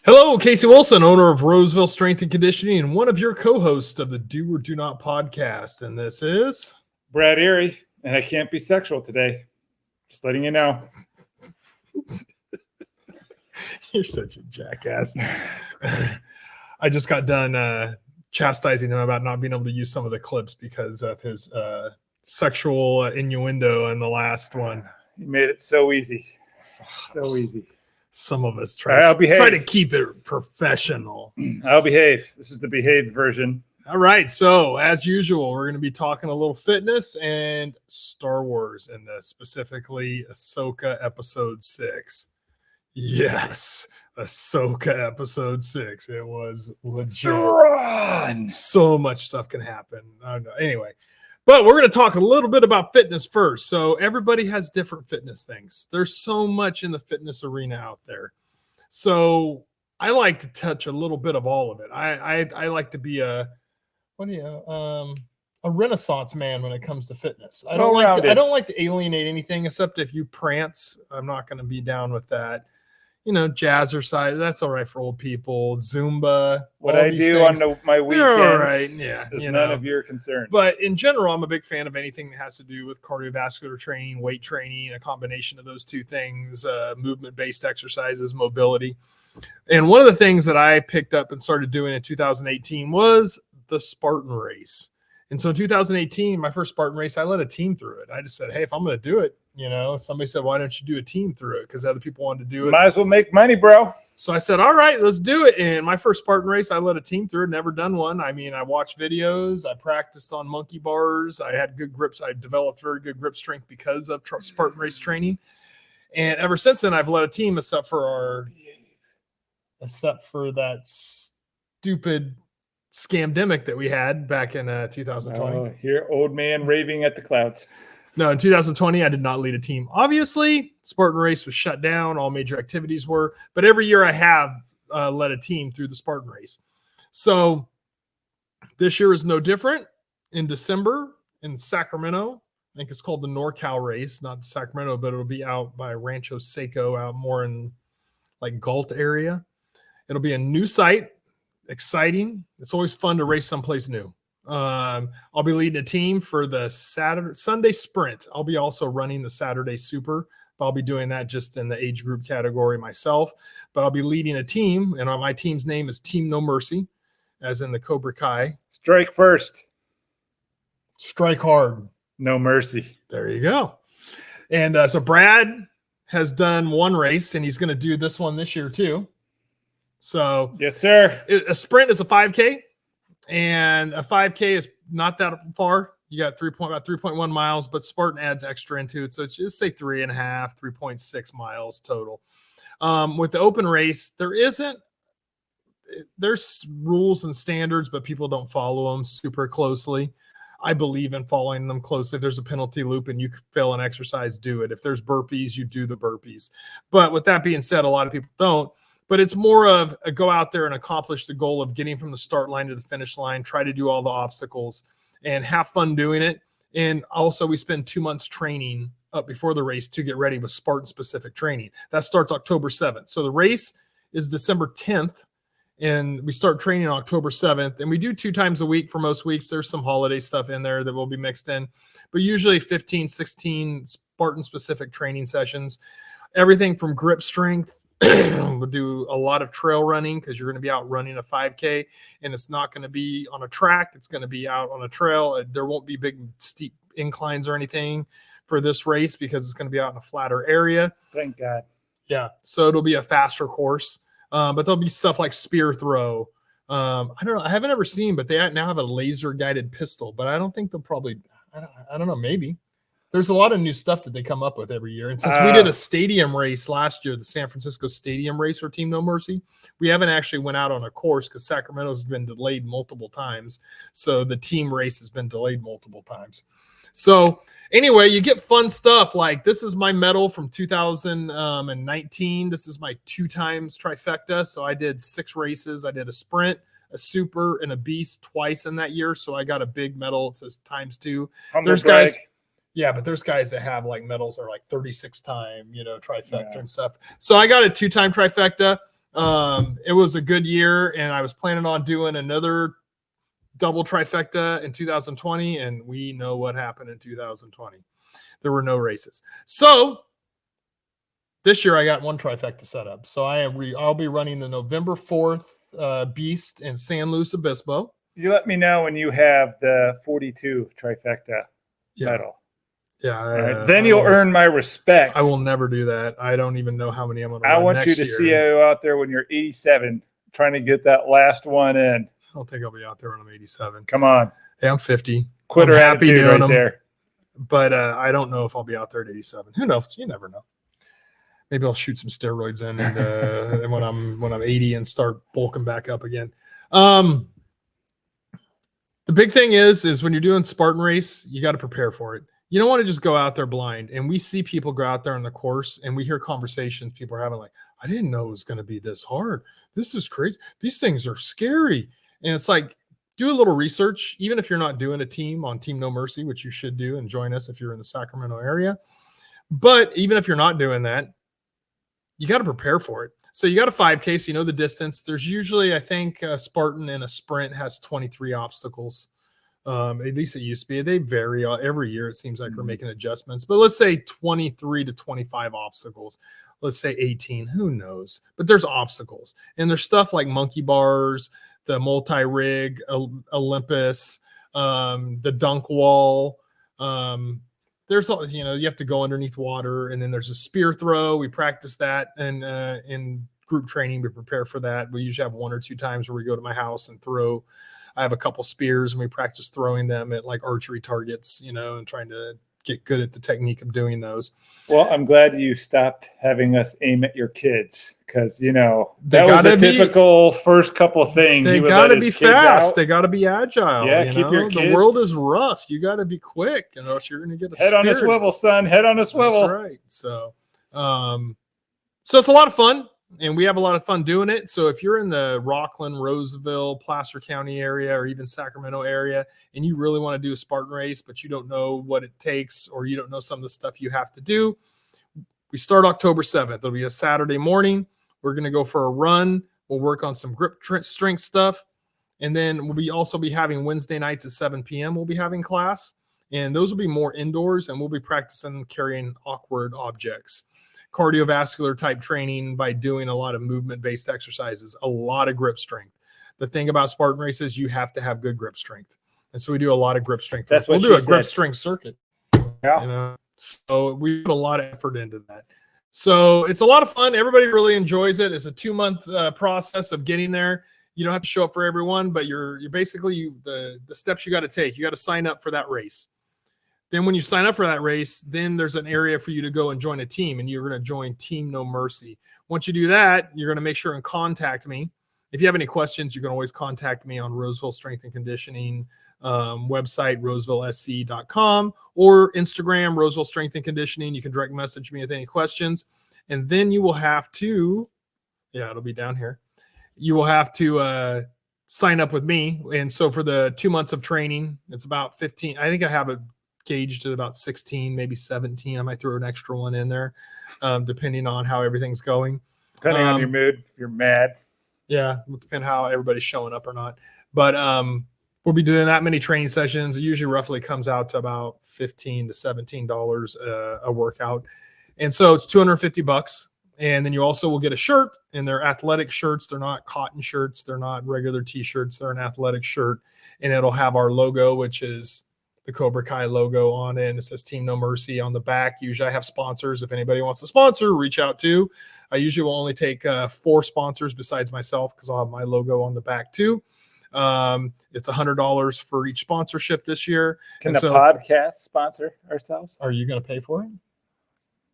Hello, Casey Wilson, owner of Roseville Strength and Conditioning and one of your co-hosts of the Do or Do Not podcast. And this is Brad Erie, and I can't be sexual today. Just letting you know. You're such a jackass. I just got done chastising him about not being able to use some of the clips because of his sexual innuendo in the last one. You made it so easy. So easy. Some of us try to keep it professional. I'll behave. This is the behaved version. All right. So as usual, we're going to be talking a little fitness and Star Wars, and specifically AHSOKA Episode 6. Yes, AHSOKA Episode 6. It was legit. So much stuff can happen. Anyway. But we're going to talk a little bit about fitness first. So everybody has different fitness things. There's so much in the fitness arena out there. So I like to touch a little bit of all of it. I like to be a Renaissance man when it comes to fitness. I don't like to alienate anything except if you prance. I'm not going to be down with that. You know, jazzercise, that's all right for old people. Zumba. What I do on my weekends, all right. Yeah, is none of your concern. But in general, I'm a big fan of anything that has to do with cardiovascular training, weight training, a combination of those two things, movement-based exercises, mobility. And one of the things that I picked up and started doing in 2018 was the Spartan race. And so in 2018, my first Spartan race, I led a team through it. I just said, hey, if I'm going to do it, somebody said, why don't you do a team through it? Because other people wanted to do it. Might as well make money, bro. So I said, all right, let's do it. And my first Spartan race, I led a team through it, never done one. I mean, I watched videos. I practiced on monkey bars. I had good grips. I developed very good grip strength because of Spartan race training. And ever since then, I've led a team except for that stupid scamdemic that we had back in 2020. Oh, here, old man raving at the clouds. No, in 2020, I did not lead a team. Obviously, Spartan race was shut down. All major activities were. But every year I have led a team through the Spartan race. So this year is no different. In December in Sacramento, I think it's called the NorCal race, not Sacramento, but it'll be out by Rancho Seco, out more in like Galt area. It'll be a new site. Exciting. It's always fun to race someplace new. I'll be leading a team for the Sunday sprint. I'll be also running the Saturday super, but I'll be doing that just in the age group category myself. But I'll be leading a team, and my team's name is Team No Mercy, as in the Cobra Kai. Strike first. Strike hard. No mercy. There you go. And so Brad has done one race, and he's going to do this one this year too. So yes, sir. A sprint is a 5K, and a 5K is not that far. You got about 3.1 miles, but Spartan adds extra into it. So it's just say 3.5, 3.6 miles total. With the open race, there's rules and standards, but people don't follow them super closely. I believe in following them closely. If there's a penalty loop and you fail an exercise, do it. If there's burpees, you do the burpees. But with that being said, a lot of people don't. But it's more of a go out there and accomplish the goal of getting from the start line to the finish line, try to do all the obstacles and have fun doing it. And also we spend 2 months training up before the race to get ready with Spartan specific training. That starts October 7th. So the race is December 10th and we start training on October 7th. And we do 2 times a week for most weeks. There's some holiday stuff in there that will be mixed in, but usually 15, 16 Spartan specific training sessions, everything from grip strength. We'll do a lot of trail running because you're going to be out running a 5K, and it's not going to be on a track. It's going to be out on a trail. There won't be big steep inclines or anything for this race because it's going to be out in a flatter area. Thank God. Yeah. So it'll be a faster course, but there'll be stuff like spear throw. I don't know. I haven't ever seen, but they now have a laser guided pistol, but I don't think they'll probably, I don't know, maybe. There's a lot of new stuff that they come up with every year. And since we did a stadium race last year, the San Francisco Stadium race for Team No Mercy, we haven't actually went out on a course because Sacramento's been delayed multiple times. So the team race has been delayed multiple times. So anyway, you get fun stuff like this is my medal from 2019. This is my 2 times trifecta. So I did 6 races. I did a sprint, a super, and a beast twice in that year. So I got a big medal. It says ×2. There's guys. Yeah, but there's guys that have like medals that are like 36-time, trifecta and stuff. So I got a 2-time trifecta. It was a good year, and I was planning on doing another double trifecta in 2020, and we know what happened in 2020. There were no races. So this year I got one trifecta set up. So I'll be running the November 4th Beast in San Luis Obispo. You let me know when you have the 42 trifecta medal. Yeah. Then you'll earn my respect. I will never do that. I don't even know how many I'm going to run. I want you to see you out there when you're 87 trying to get that last one in. I don't think I'll be out there when I'm 87. Come on. Hey, I'm 50. Quitter attitude right there. But I don't know if I'll be out there at 87. Who knows? You never know. Maybe I'll shoot some steroids in and when I'm 80 and start bulking back up again. The big thing is when you're doing Spartan race, you got to prepare for it. You don't want to just go out there blind. And we see people go out there on the course, and we hear conversations people are having like, I didn't know it was going to be this hard. This is crazy. These things are scary. And it's like, do a little research, even if you're not doing a team on Team No Mercy, which you should do, and join us if you're in the Sacramento area. But even if you're not doing that, you got to prepare for it. So you got a 5K, so you know the distance. There's usually, I think, a Spartan and a sprint has 23 obstacles. At least it used to be. They vary every year. It seems like we're making adjustments. But let's say 23 to 25 obstacles. Let's say 18. Who knows? But there's obstacles. And there's stuff like monkey bars, the multi-rig, Olympus, the dunk wall. There's, you have to go underneath water, and then there's a spear throw. We practice that, and in group training, we prepare for that. We usually have 1 or 2 times where we go to my house and throw. I have a couple spears, and we practice throwing them at like archery targets, and trying to get good at the technique of doing those. Well, I'm glad you stopped having us aim at your kids, because that was a typical first couple things. They got to be fast. They got to be agile. Yeah, keep your kids. The world is rough. You got to be quick, else you're going to get head on a swivel, son. Head on a swivel. That's right. So it's a lot of fun, and we have a lot of fun doing it. So if you're in the Rockland, Roseville, Placer County area, or even Sacramento area, and you really want to do a Spartan race, but you don't know what it takes, or you don't know some of the stuff you have to do, we start October 7th. It'll be a Saturday morning. We're going to go for a run. We'll work on some grip strength stuff. And then we'll also be having Wednesday nights at 7 p.m. We'll be having class. And those will be more indoors, and we'll be practicing carrying awkward objects. Cardiovascular type training by doing a lot of movement-based exercises, a lot of grip strength. The thing about Spartan races, you have to have good grip strength. And so we do a lot of grip strength. That's what we'll do a grip strength circuit. Yeah. So we put a lot of effort into that. So it's a lot of fun. Everybody really enjoys it. It's a 2-month process of getting there. You don't have to show up for everyone, but you're basically the steps you got to take. You got to sign up for that race. Then when you sign up for that race, then there's an area for you to go and join a team, and you're going to join Team No Mercy. Once you do that, you're going to make sure and contact me. If you have any questions, you can always contact me on Roseville Strength and Conditioning website, rosevillesc.com, or Instagram, Roseville Strength and Conditioning. You can direct message me with any questions. And then you will have to, it'll be down here. You will have to sign up with me. And so for the 2 months of training, it's about 15. I think I have it gauged at about 16, maybe 17. I might throw an extra one in there, depending on how everything's going. Depending on your mood, if you're mad. Yeah, depending on how everybody's showing up or not. But we'll be doing that many training sessions. It usually roughly comes out to about $15 to $17 a workout. And so it's $250. And then you also will get a shirt, and they're athletic shirts. They're not cotton shirts. They're not regular t-shirts. They're an athletic shirt, and it'll have our logo, which is the Cobra Kai logo on it, and it says Team No Mercy on the back. Usually I have sponsors. If anybody wants to sponsor, reach out to. I usually will only take 4 sponsors besides myself, because I'll have my logo on the back too. It's $100 for each sponsorship this year. Can the podcast sponsor ourselves? Are you going to pay for it?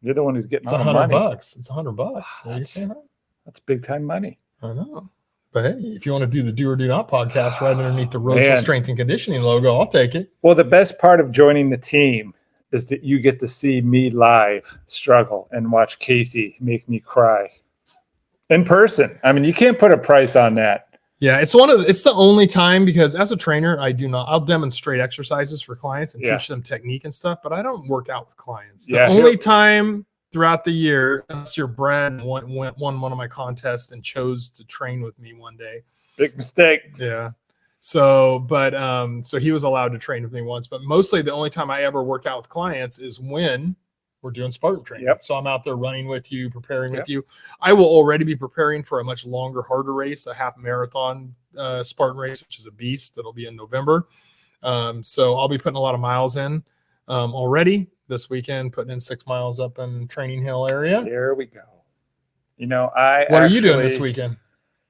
You're the one who's getting all the money. It's $100. Wow, that's big time money. I know. But hey, if you want to do the Do or Do Not podcast right underneath the Roseville Strength and Conditioning logo, I'll take it. Well, the best part of joining the team is that you get to see me live struggle and watch Casey make me cry in person. I mean, you can't put a price on that. Yeah, it's the only time, because as a trainer, I'll demonstrate exercises for clients and teach them technique and stuff, but I don't work out with clients. The only time throughout the year, unless your Brad won one of my contests and chose to train with me one day. Big mistake. Yeah. So, but so he was allowed to train with me once, but mostly the only time I ever work out with clients is when we're doing Spartan training. Yep. So I'm out there running with you, preparing with you. I will already be preparing for a much longer, harder race, a half marathon Spartan race, which is a beast. That'll be in November. So I'll be putting a lot of miles in already this weekend, putting in 6 miles up in Training Hill area. There we go. You know, what are you doing this weekend?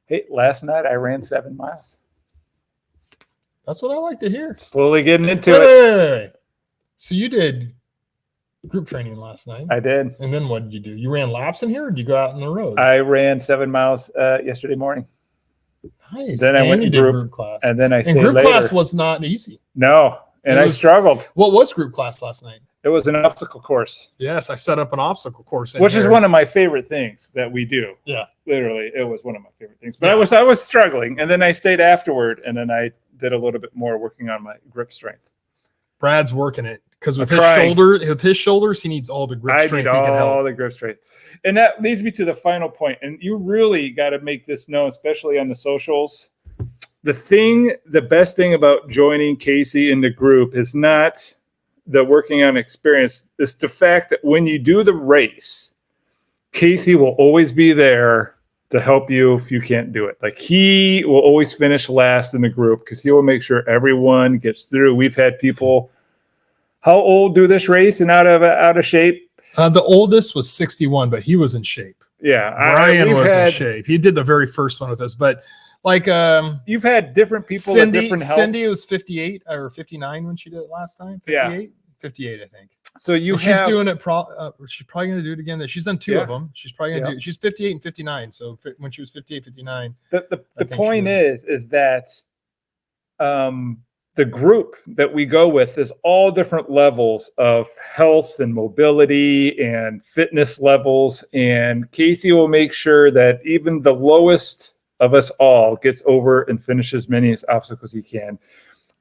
Hey, last night I ran 7 miles. That's what I like to hear. Slowly getting into it. Wait. So you did group training last night. I did. And then what did you do? You ran laps in here, or did you go out on the road? I ran 7 miles yesterday morning. Nice. Then I went to group class. And then I stayed group later. Class was not easy. No, and I struggled. What was group class last night? It was an obstacle course. Yes, I set up an obstacle course. Which is one of my favorite things that we do. Yeah. Literally, it was one of my favorite things. But I was struggling, and then I stayed afterward, and then I did a little bit more working on my grip strength. Brad's working it because with his shoulders, he needs all the grip strength. I need all the grip strength. And that leads me to the final point. And you really got to make this known, especially on the socials. The best thing about joining Casey in the group is not the working on experience. It's the fact that when you do the race, Casey will always be there to help you if you can't do it. Like, he will always finish last in the group because he will make sure everyone gets through. We've had people, how old, do this race and out of shape? The oldest was 61, but he was in shape. Yeah. Brian was in shape. He did the very first one with us, but like you've had different people Cindy, at different health. Cindy was 58 or 59 when she did it last time. 58? 58, I think. So she's doing it. She's probably going to do it again. She's done 2 of them. She's probably going to do. She's 58 and 59. So when she was 58, 59. The point is that the group that we go with is all different levels of health and mobility and fitness levels. And Casey will make sure that even the lowest of us all gets over and finishes as many obstacles he can.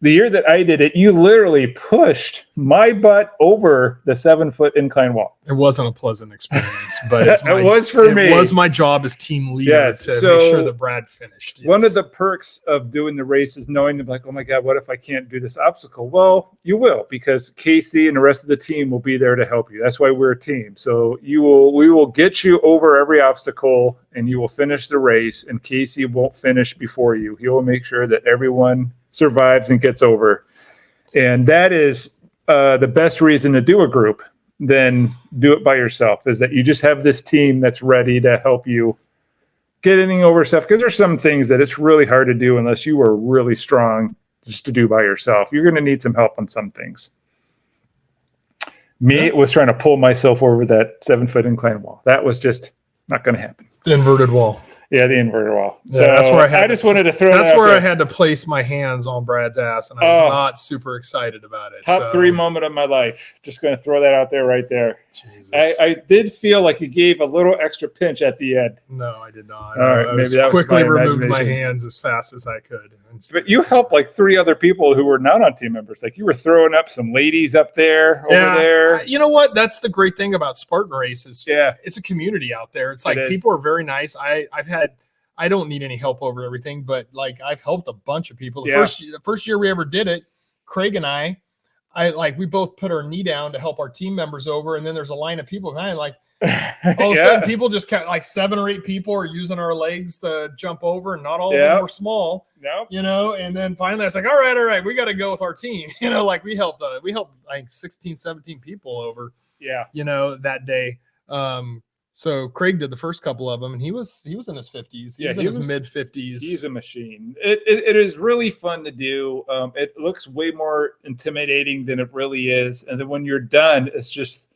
The year that I did it, you literally pushed my butt over the 7-foot incline wall. It wasn't a pleasant experience, but it was my job as team leader to make sure that Brad finished. Yes. One of the perks of doing the race is knowing, like, oh my God, what if I can't do this obstacle? Well, you will, because Casey and the rest of the team will be there to help you. That's why we're a team. So we will get you over every obstacle, and you will finish the race, and Casey won't finish before you. He will make sure that everyone survives and gets over. And that is the best reason to do a group than do it by yourself, is that you just have this team that's ready to help you getting over stuff. Because there's some things that it's really hard to do unless you are really strong just to do by yourself. You're going to need some help on some things. Me was trying to pull myself over that 7-foot incline wall. That was just not going to happen. The inverted wall. Yeah, the inverted wall. So that's where I just wanted to throw that's where I had to place my hands on Brad's ass, and I was not super excited about it. Top 3 moment of my life. Just going to throw that out there right there. Jesus. I did feel like he gave a little extra pinch at the end. No, I did not. All right, I quickly removed my hands as fast as I could. But you helped like 3 other people who were not on team members. Like, you were throwing up some ladies up there, over there. You know what? That's the great thing about Spartan races. Yeah. It's a community out there. It's like people are very nice. I don't need any help over everything, but like, I've helped a bunch of people. The first year we ever did it, Craig and I we both put our knee down to help our team members over. And then there's a line of people behind, like all of a sudden people just kept, like 7 or 8 people are using our legs to jump over, and not all of them were small, you know? And then finally I was like, all right, we got to go with our team. You know, like we helped like 16, 17 people over, you know, that day. So Craig did the first couple of them, and he was in his 50s. He was in his mid 50s. He's a machine. It is really fun to do. It looks way more intimidating than it really is. And then when you're done, it's just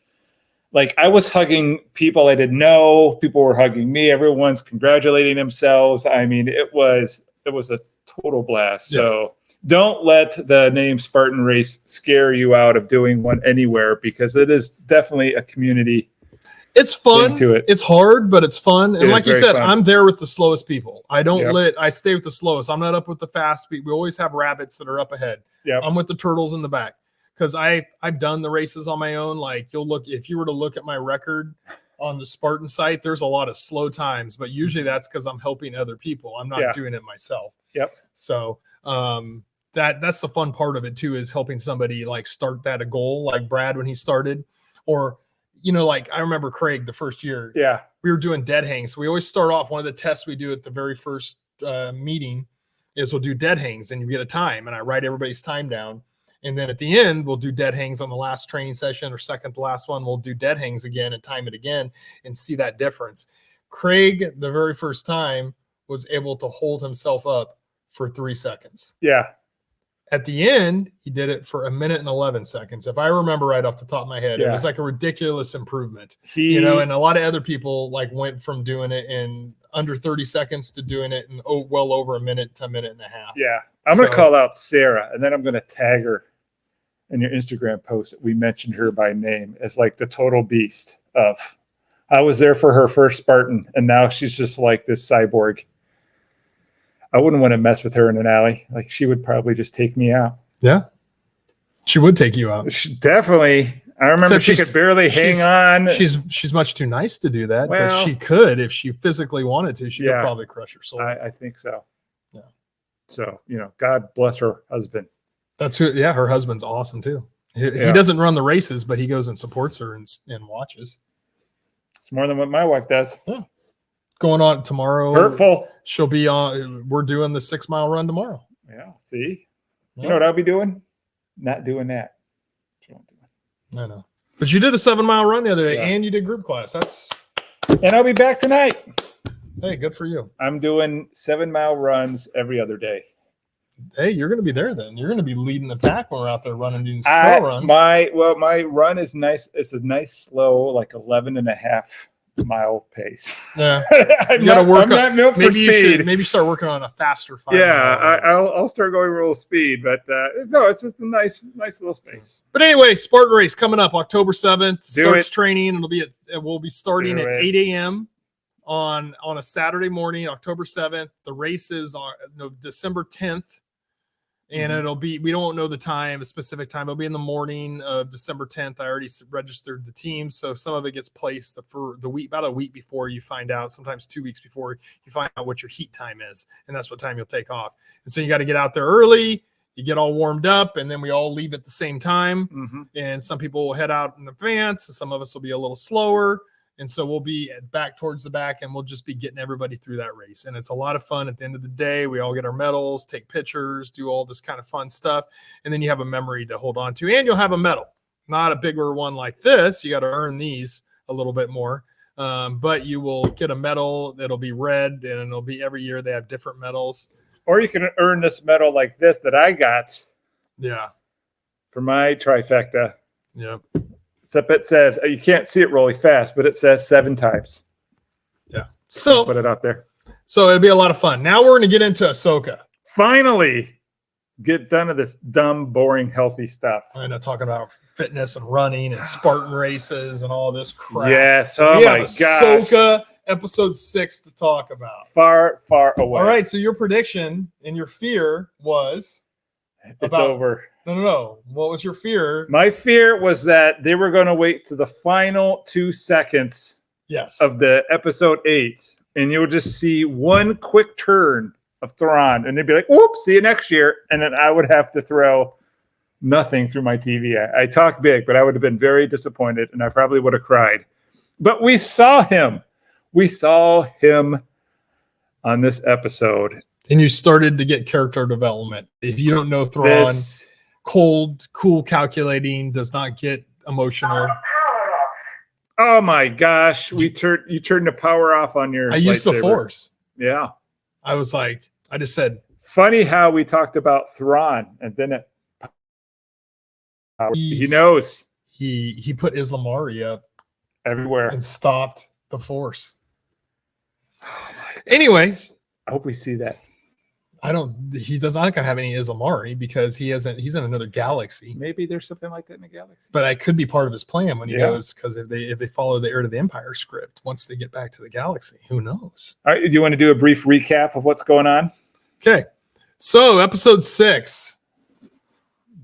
like, I was hugging people I didn't know. People were hugging me. Everyone's congratulating themselves. I mean, it was a total blast. Yeah. So don't let the name Spartan Race scare you out of doing one anywhere, because it is definitely a community. It's fun. It's hard, but it's fun. And like you said, I'm there with the slowest people. I don't I stay with the slowest. I'm not up with the fast speed. We always have rabbits that are up ahead. I'm with the turtles in the back, because I've done the races on my own. Like if you were to look at my record on the Spartan site, there's a lot of slow times, but usually that's because I'm helping other people. I'm not doing it myself. Yep. So that's the fun part of it too, is helping somebody like start a goal, like Brad when he started, or like I remember Craig the first year. Yeah. We were doing dead hangs. So we always start off, one of the tests we do at the very first meeting is we'll do dead hangs, and you get a time, and I write everybody's time down. And then at the end, we'll do dead hangs on the last training session, or second to last one. We'll do dead hangs again and time it again and see that difference. Craig, the very first time, was able to hold himself up for 3 seconds. Yeah. At the end, he did it for 1 minute and 11 seconds. If I remember right off the top of my head, it was like a ridiculous improvement. And a lot of other people like went from doing it in under 30 seconds to doing it in well over 1 minute to 1.5 minutes. Yeah. I'm going to call out Sarah, and then I'm going to tag her in your Instagram post. We mentioned her by name as like the total beast of, I was there for her first Spartan, and now she's just like this cyborg. I wouldn't want to mess with her in an alley. Like, she would probably just take me out. Yeah. She would take you out. Definitely. I remember she could barely hang on. She's much too nice to do that, well, but she could, if she physically wanted to, she could probably crush her soul. I think so. Yeah. So, God bless her husband. That's who, her husband's awesome too. He doesn't run the races, but he goes and supports her and watches. It's more than what my wife does. Yeah. Going on tomorrow. Hurtful. She'll be on. We're doing the 6 mile run tomorrow. Yeah. See, you know what I'll be doing? Not doing that. I know. But you did a 7 mile run the other day, and you did group class. And I'll be back tonight. Hey, good for you. I'm doing 7 mile runs every other day. Hey, you're going to be there then. You're going to be leading the pack when we're out there running these trail runs. My run is nice. It's a nice, slow, like 11.5 mile pace. Yeah. You got to work on built for speed. Maybe start working on a faster 5 Yeah, I'll start going real speed, but no, it's just a nice little space. But anyway, Spartan race coming up October 7th. Starts training. We'll be starting at 8 a.m. on a Saturday morning, October 7th. The races are December 10th. And it'll be, we don't know the time, a specific time. It'll be in the morning of December 10th. I already registered the team. So some of it gets placed for the week, about a week before you find out, sometimes 2 weeks before you find out what your heat time is. And that's what time you'll take off. And so you got to get out there early. You get all warmed up, and then we all leave at the same time. And some people will head out in advance. And some of us will be a little slower. And so we'll be back towards the back, and we'll just be getting everybody through that race. And it's a lot of fun. At the end of the day, we all get our medals, take pictures, do all this kind of fun stuff. And then you have a memory to hold on to, and you'll have a medal. Not a bigger one like this. You got to earn these a little bit more. But you will get a medal that'll be red, and it'll be every year. They have different medals. Or you can earn this medal like this that I got. Yeah. For my trifecta. Yep. Except it says, you can't see it really fast, but it says 7 times. Yeah. So put it out there. So it'll be a lot of fun. Now we're going to get into AHSOKA. Finally get done with this dumb, boring, healthy stuff. I know, talking about fitness and running and Spartan races and all this crap. Yes. Oh my gosh. AHSOKA episode 6 to talk about. Far, far away. All right. So your prediction and your fear was it's over. No. What was your fear? My fear was that they were going to wait to the final 2 seconds of the episode 8, and you'll just see one quick turn of Thrawn, and they'd be like, whoop, see you next year. And then I would have to throw nothing through my TV. I talk big, but I would have been very disappointed, and I probably would have cried. But we saw him. We saw him on this episode. And you started to get character development. If you don't know Thrawn, cold, cool, calculating, does not get emotional. Oh my gosh! You turned the power off on your. I used the Force. Yeah, I was like, I just said. Funny how we talked about Thrawn, and then he knows. He put Islamari up everywhere and stopped the Force. Anyway, I hope we see that. He does not have any Islamari because he's in another galaxy. Maybe there's something like that in the galaxy. But that could be part of his plan when he goes, because if they follow the Heir to the Empire script, once they get back to the galaxy, who knows? All right, do you want to do a brief recap of what's going on? Okay. So episode 6,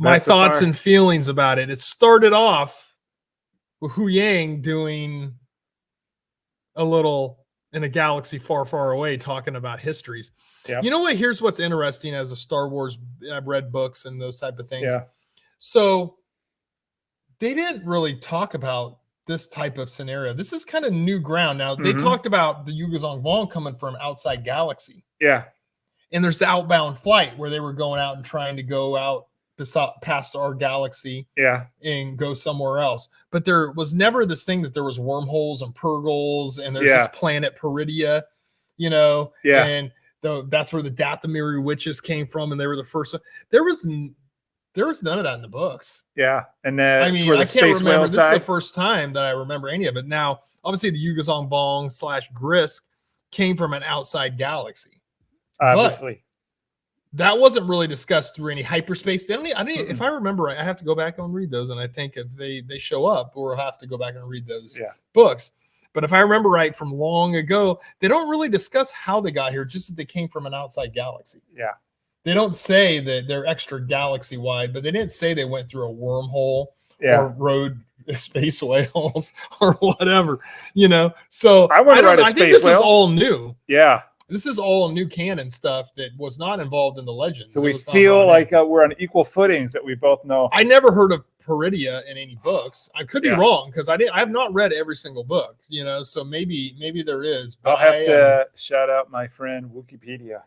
my Best so thoughts far? and feelings about it. It started off with Hu Yang doing a little in a galaxy far, far away, talking about histories. Yeah. You know what? Here's what's interesting as a Star Wars. I've read books and those type of things. Yeah. So they didn't really talk about this type of scenario. This is kind of new ground. Now they talked about the Yugazong Vong coming from outside galaxy. Yeah. And there's the outbound flight where they were going out and trying to go out past our galaxy and go somewhere else. But there was never this thing that there was wormholes and purgles and there's this planet Peridia, you know, and that's where the Dathomiri witches came from. And they were the first. There was none of that in the books. Yeah. And then I mean, I can't remember. This is the first time that I remember any of it. Now, obviously the Yugazong Vong / Grisk came from an outside galaxy. Obviously. But that wasn't really discussed through any hyperspace. If I remember right, I have to go back and read those. And I think if they show up, we'll have to go back and read those books. But if I remember right from long ago, they don't really discuss how they got here, just that they came from an outside galaxy. Yeah. They don't say that they're extra galaxy wide, but they didn't say they went through a wormhole or rode space whales or whatever, you know? So I think this is all new. Yeah. This is all new canon stuff that was not involved in the legends. So we feel like we're on equal footings that we both know. I never heard of Peridia in any books. I could be wrong because I have not read every single book, you know, so maybe there is. But I'll have to shout out my friend Wikipedia.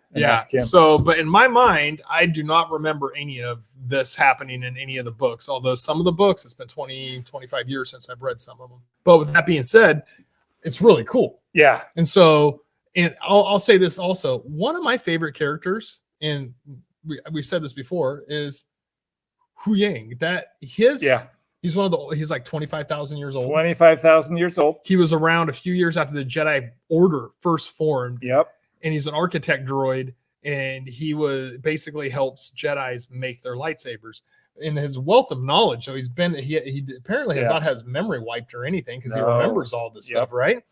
So, but in my mind, I do not remember any of this happening in any of the books, although some of the books, it's been 20, 25 years since I've read some of them. But with that being said, it's really cool. Yeah. And so, and I'll say this also, one of my favorite characters, and we've said this before, is Hu Yang. He's he's like 25,000 years old. 25,000 years old. He was around a few years after the Jedi Order first formed. Yep. And he's an architect droid, and he basically helps Jedis make their lightsabers. In his wealth of knowledge, so he apparently has not had his memory wiped or anything because he remembers all this stuff, right?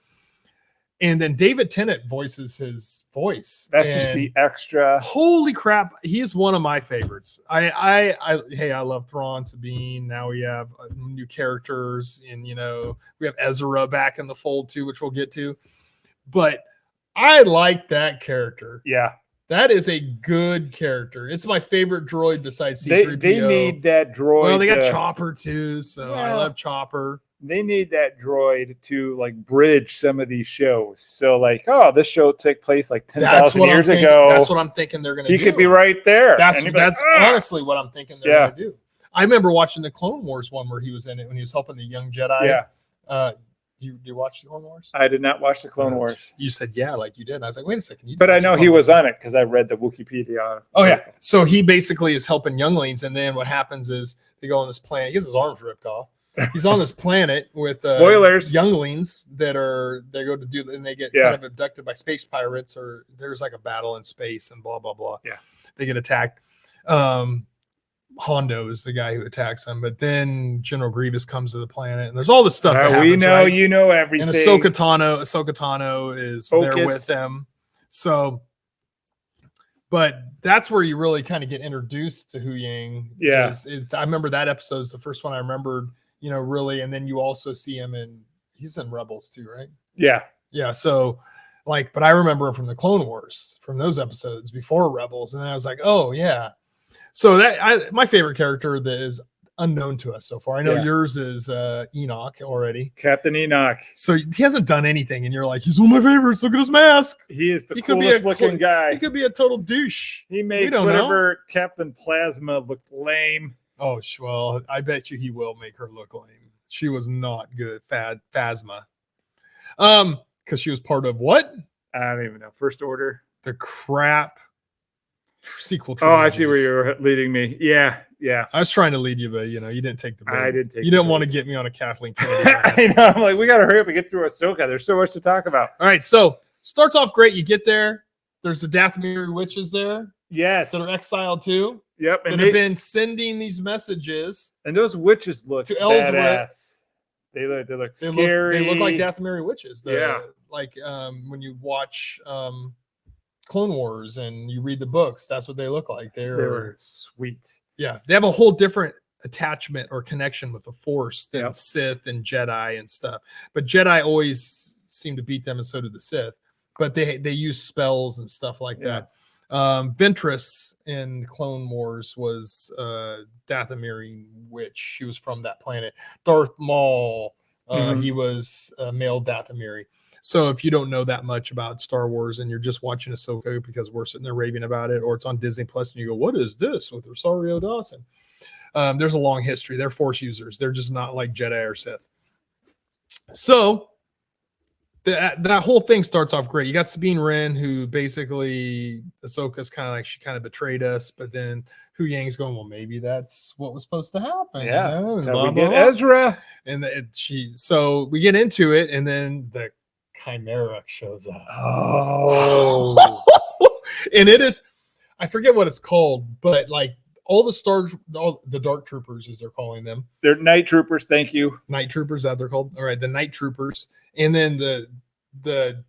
And then David Tennant voices his voice. That's just the extra. Holy crap. He is one of my favorites. I love Thrawn, Sabine. Now we have new characters. And, you know, we have Ezra back in the fold too, which we'll get to. But I like that character. Yeah. That is a good character. It's my favorite droid besides C-3PO. They need that droid. Well, they got Chopper too. So I love Chopper. They need that droid to like bridge some of these shows. So like, oh, this show took place like 10,000 years ago. That's what I'm thinking they're going to do. He could be right there. That's honestly what I'm thinking they're going to do. I remember watching the Clone Wars one where he was in it when he was helping the young Jedi. Yeah. You watch the Clone Wars? I did not watch the Clone Wars. You said like you did. And I was like, wait a second. But I know he was on it because I read the Wikipedia. Oh yeah. So he basically is helping younglings, and then what happens is they go on this planet. He has his arms ripped off. He's on this planet with spoilers younglings they go to do, and they get kind of abducted by space pirates, or there's like a battle in space and blah blah blah. Yeah, they get attacked. Hondo is the guy who attacks them, but then General Grievous comes to the planet, and there's all this stuff. That happens, we know, right? You know everything. And Ahsoka Tano is there with them. So, but that's where you really kind of get introduced to Hu Yang. Yeah, I remember that episode is the first one I remembered. You know, really, and then you also see him he's in Rebels too, right? Yeah. So, but I remember him from the Clone Wars, from those episodes before Rebels, and I was like, oh yeah. So my favorite character that is unknown to us so far. I know yours is Enoch already, Captain Enoch. So he hasn't done anything, and you're like, he's one of my favorites. Look at his mask. He is the coolest looking guy. He could be a total douche. He makes whatever Captain Plasma look lame. Oh, well, I bet you he will make her look lame. She was not good. Phasma. Because she was part of what? I don't even know. First Order. The crap sequel trilogies. Oh, I see where you're leading me. Yeah. I was trying to lead you, but you didn't take the bait. I didn't take. You didn't want to get me on a Kathleen Kennedy. I know. I'm like, we got to hurry up and get through Ahsoka. There's so much to talk about. All right, so starts off great. You get there. There's the Dathomiri witches there. Yes. That are exiled too. Yep. And they've been sending these messages. And those witches look to badass. They look scary. They look like Dathomiri witches. Like when you watch Clone Wars and you read the books, that's what they look like. They were sweet. Yeah, they have a whole different attachment or connection with the Force than Yep. Sith and Jedi and stuff. But Jedi always seem to beat them, and so do the Sith. But they use spells and stuff like Yeah. that. Ventress in Clone Wars was Dathomiri witch. She was from that planet. Darth Maul, he was male Dathomiri. So if you don't know that much about Star Wars and you're just watching Ahsoka because we're sitting there raving about it, or it's on Disney Plus and you go, "What is this with Rosario Dawson?" There's a long history. They're Force users. They're just not like Jedi or Sith. So that whole thing starts off great. You got Sabine Wren, who basically Ahsoka's kind of like, she kind of betrayed us, but then Hu Yang's going, well, maybe that's what was supposed to happen. Yeah, you know? And so blah, we blah, get blah. Ezra. And so we get into it, and then the Chimera shows up. Oh, And it is, I forget what it's called, but like all the Dark Troopers, as they're calling them. they're night troopers. Thank you. Night Troopers, that they're called. All right, the Night Troopers, and then the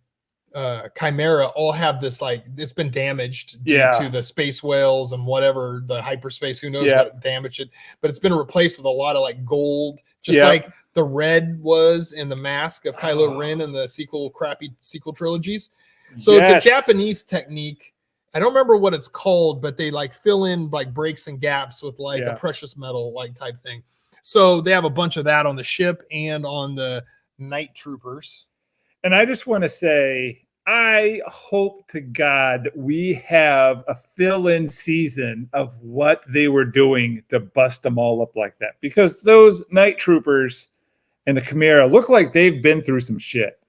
Chimera all have this, like, it's been damaged due to the space whales and whatever, the hyperspace, who knows what damaged it, but it's been replaced with a lot of like gold, just like the red was in the mask of Kylo Ren in the crappy sequel trilogies. So it's a Japanese technique. I don't remember what it's called, but they like fill in like breaks and gaps with like a precious metal like type thing. So they have a bunch of that on the ship and on the Night Troopers. And I just want to say, I hope to God we have a fill-in season of what they were doing to bust them all up like that. Because those Night Troopers and the Chimera look like they've been through some shit.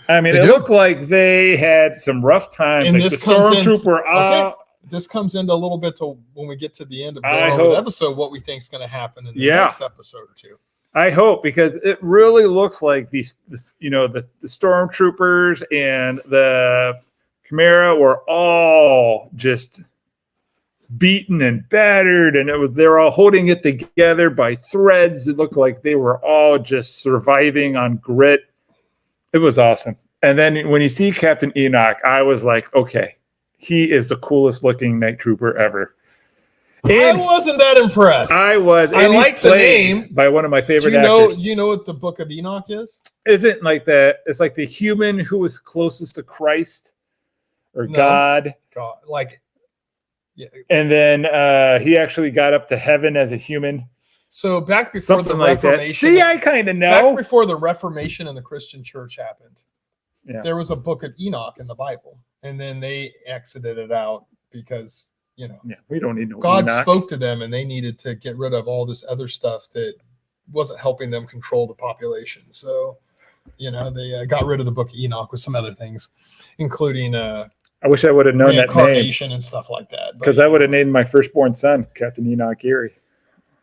I mean, it looked like they had some rough times. And like this the Stormtrooper. This comes into a little bit to when we get to the end of I the hope. episode, what we think is going to happen in the next episode or two. I hope, because it really looks like the Stormtroopers and the Chimera were all just beaten and battered, and they're all holding it together by threads. It looked like they were all just surviving on grit. It was awesome. And then when you see Captain Enoch, I was like, okay, he is the coolest looking Night Trooper ever. And I wasn't that impressed. I was. I like the name by one of my favorite actors. You know what the Book of Enoch is? Isn't like that? It's like the human who was closest to Christ or God. Like, yeah. And then he actually got up to heaven as a human. So back before the Reformation. See, I kind of know. Back before the Reformation and the Christian Church happened, there was a Book of Enoch in the Bible, and then they exited it out because, we don't need no God Enoch. spoke to them, and they needed to get rid of all this other stuff that wasn't helping them control the population. So, they got rid of the Book of Enoch with some other things, including I wish I would have known that name reincarnation and stuff like that. Because I would have named my firstborn son Captain Enoch Erie.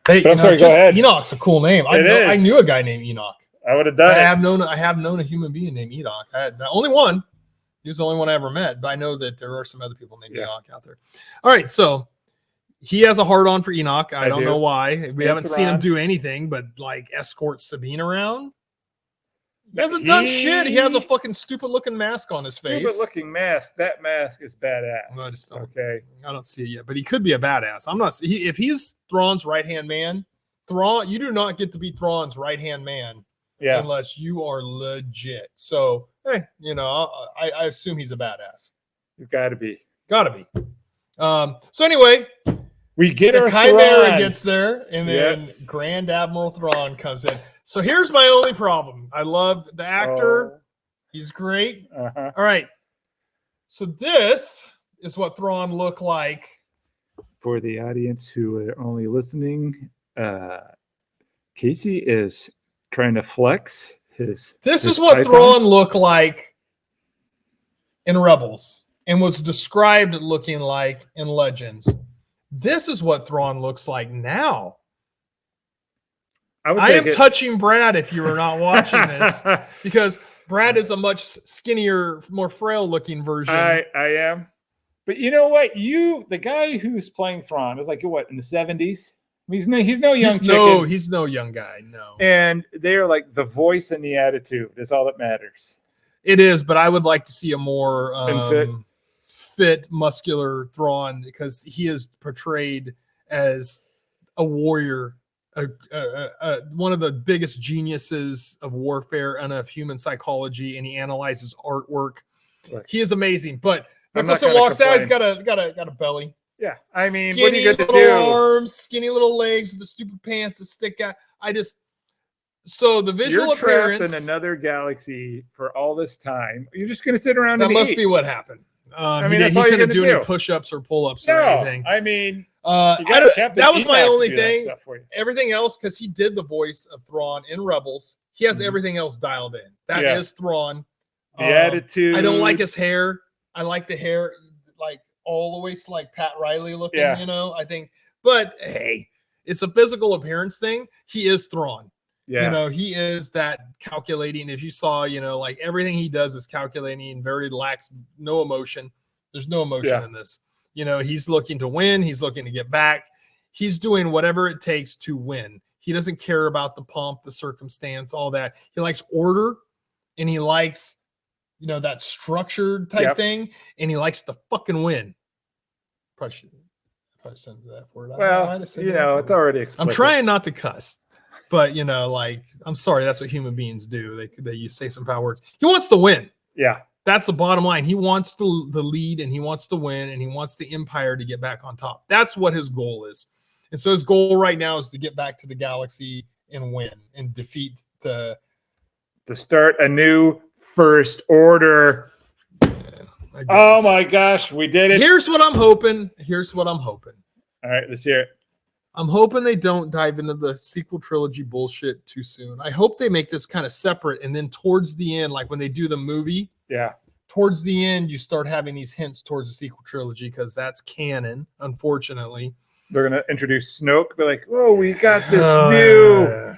Hey, but I'm sorry, go ahead. Enoch's a cool name. I knew a guy named Enoch. I would have done it. I have known a human being named Enoch. The only one. He was the only one I ever met, but I know that there are some other people named Enoch out there. All right, so he has a hard-on for Enoch. I don't know why. We haven't seen him do anything but like escort Sabine around. He hasn't done shit. He has a fucking stupid-looking mask on his face. Stupid-looking mask. That mask is badass. No, I just don't. Okay. I don't see it yet, but he could be a badass. I'm not. If he's Thrawn's right-hand man, you do not get to be Thrawn's right-hand man unless you are legit. So, hey, I assume he's a badass. He's got to be. Got to be. So anyway, we get our Chimera Thrawn. gets there, and then Grand Admiral Thrawn comes in. So here's my only problem. I love the actor. He's great. Uh-huh. All right. So this is what Thrawn looked like. For the audience who are only listening, Casey is trying to flex his. This his is what pythons. Thrawn looked like in Rebels and was described looking like in Legends. This is what Thrawn looks like now. I am touching Brad if you are not watching this, because Brad is a much skinnier, more frail looking version. I am. But you know what? The guy who's playing Thrawn is like, what, in the 70s? He's no young chicken. He's no young guy, no. And they're like the voice and the attitude is all that matters. It is, but I would like to see a more fit, muscular Thrawn, because he is portrayed as a warrior, one of the biggest geniuses of warfare and of human psychology, and he analyzes artwork. Look, he is amazing. But I'm not Mickelson gonna walks out. He's complain. got a belly. Yeah, I mean, Skinny what are you going to little do? arms, skinny little legs with the stupid pants that stick out. So the visual You're trapped appearance in another galaxy for all this time. You're just going to sit around that and must eat. be what happened. I He mean, that's all you're couldn't gonna do any do. push-ups or pull-ups No, or anything. I mean, That was my only thing. Stuff for you. Everything else, because he did the voice of Thrawn in Rebels, he has everything else dialed in. That is Thrawn. The attitude. I don't like his hair. I like the hair, like all the way like Pat Riley looking. Yeah. You know, I think. But hey, it's a physical appearance thing. He is Thrawn. Yeah. You know, he is that calculating. If you saw, you know, like everything he does is calculating, very lax, no emotion. There's no emotion in this. You know, he's looking to win. He's looking to get back. He's doing whatever it takes to win. He doesn't care about the pomp, the circumstance, all that. He likes order, and he likes, you know, that structured type thing, and he likes to fucking win. Probably should send that word. Well, you know, it's already explicit. I'm trying not to cuss. But, you know, like, I'm sorry, that's what human beings do. You say some foul words. He wants to win. Yeah. That's the bottom line. He wants the lead, and he wants to win, and he wants the Empire to get back on top. That's what his goal is. And so his goal right now is to get back to the galaxy and win and defeat to start a new First Order. Oh my gosh, we did it. Here's what I'm hoping. All right, let's hear it. I'm hoping they don't dive into the sequel trilogy bullshit too soon. I hope they make this kind of separate, and then towards the end, like when they do the movie, towards the end, you start having these hints towards the sequel trilogy, because that's canon, unfortunately. They're going to introduce Snoke, be like, oh, we got this new...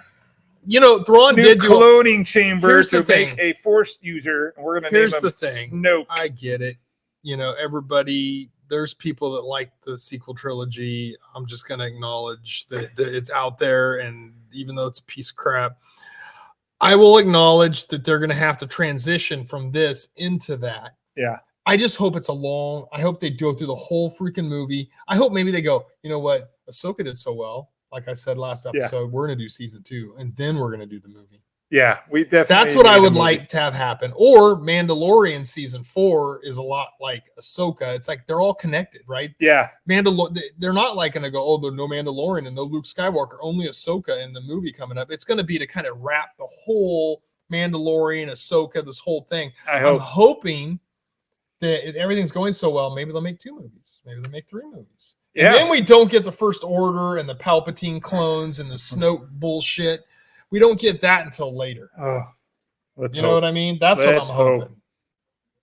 You know, Thrawn new did do cloning chamber to thing. make a Force user, and we're going to name him Snoke. I get it. You know, there's people that like the sequel trilogy. I'm just going to acknowledge that it's out there, and even though it's a piece of crap, I will acknowledge that they're going to have to transition from this into that. Yeah. I just hope I hope they go through the whole freaking movie. I hope maybe they go, you know what? Ahsoka did so well. Like I said last episode, we're going to do season 2, and then we're going to do the movie. Yeah, we definitely. That's what I would like to have happen. Or Mandalorian season 4 is a lot like Ahsoka. It's like they're all connected, right? Yeah. They're not like going to go, oh, there's no Mandalorian and no Luke Skywalker, only Ahsoka in the movie coming up. It's going to be to kind of wrap the whole Mandalorian, Ahsoka, this whole thing. I'm hoping that if everything's going so well, maybe they'll make 2 movies. Maybe they'll make 3 movies. And then we don't get the First Order and the Palpatine clones and the Snoke bullshit. We don't get that until later. You know what I mean? That's what I'm hoping.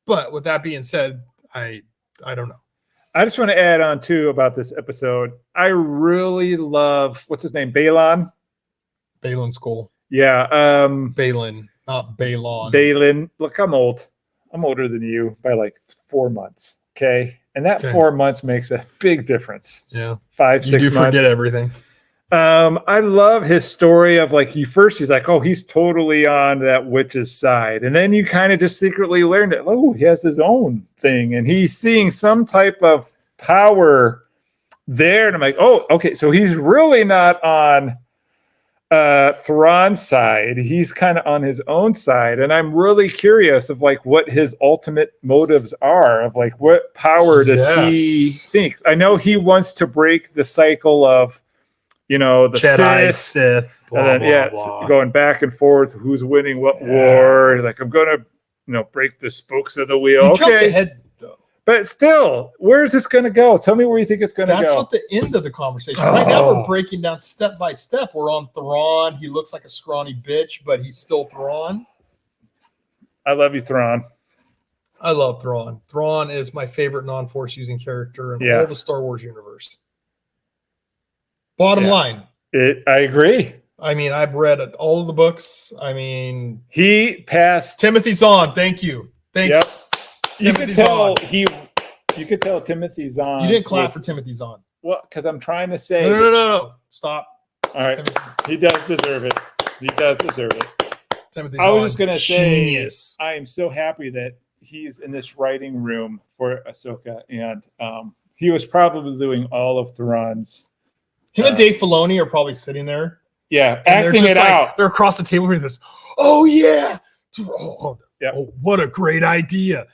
But with that being said, I don't know. I just want to add on too about this episode. I really love, what's his name? Balon? Balon Skull. Yeah. Balin, not Balon. Balin. Look, I'm old. I'm older than you by like 4 months. Okay. And that 4 months makes a big difference. Yeah. 5, 6 months. You do forget everything. I love his story of like, he's like, oh, he's totally on that witch's side. And then you kind of just secretly learned it. Oh, he has his own thing. And he's seeing some type of power there. And I'm like, oh, okay. So he's really not on Thrawn's side. He's kind of on his own side. And I'm really curious of like what his ultimate motives are, of like what power does he think? I know he wants to break the cycle of, you know, the Jedi, Sith, blah, blah, blah. Going back and forth, who's winning what war. Like, I'm going to, you know, break the spokes of the wheel. Jumped ahead, though. But still, where is this going to go? Tell me where you think it's going to go. That's what the end of the conversation. Right now, we're breaking down step by step. We're on Thrawn. He looks like a scrawny bitch, but he's still Thrawn. I love you, Thrawn. I love Thrawn. Thrawn is my favorite non-force using character in all the Star Wars universe. Bottom line. I agree. I mean, I've read all of the books. I mean, he passed. Timothy Zahn. Thank you. Thank you. You could tell you could tell Timothy Zahn. You didn't clap for Timothy Zahn. Well, because I'm trying to say. No. Stop. All right. He does deserve it. He does deserve it. Timothy Zahn. I was just going to say, genius. I am so happy that he's in this writing room for Ahsoka. And he was probably doing all of Thrawn's Him and Dave Filoni are probably sitting there. Yeah, And acting it out. They're across the table and there's, oh yeah. Oh, Yep. oh, what a great idea.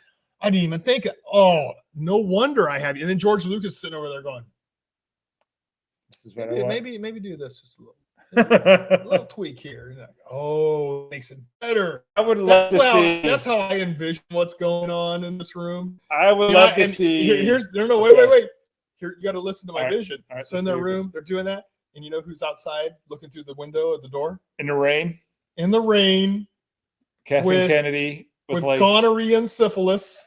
I didn't even think of, oh, no wonder I have you. And then George Lucas sitting over there going, This is what I want. maybe do this just a little tweak here. Like, oh, makes it better. I would love to see. That's how I envision what's going on in this room. I would love to see. Wait. Here, you got to listen to my vision. All right, so in their room, they're doing that. And you know who's outside looking through the window at the door? In the rain. In the rain. Kathleen Kennedy. With gonorrhea and syphilis.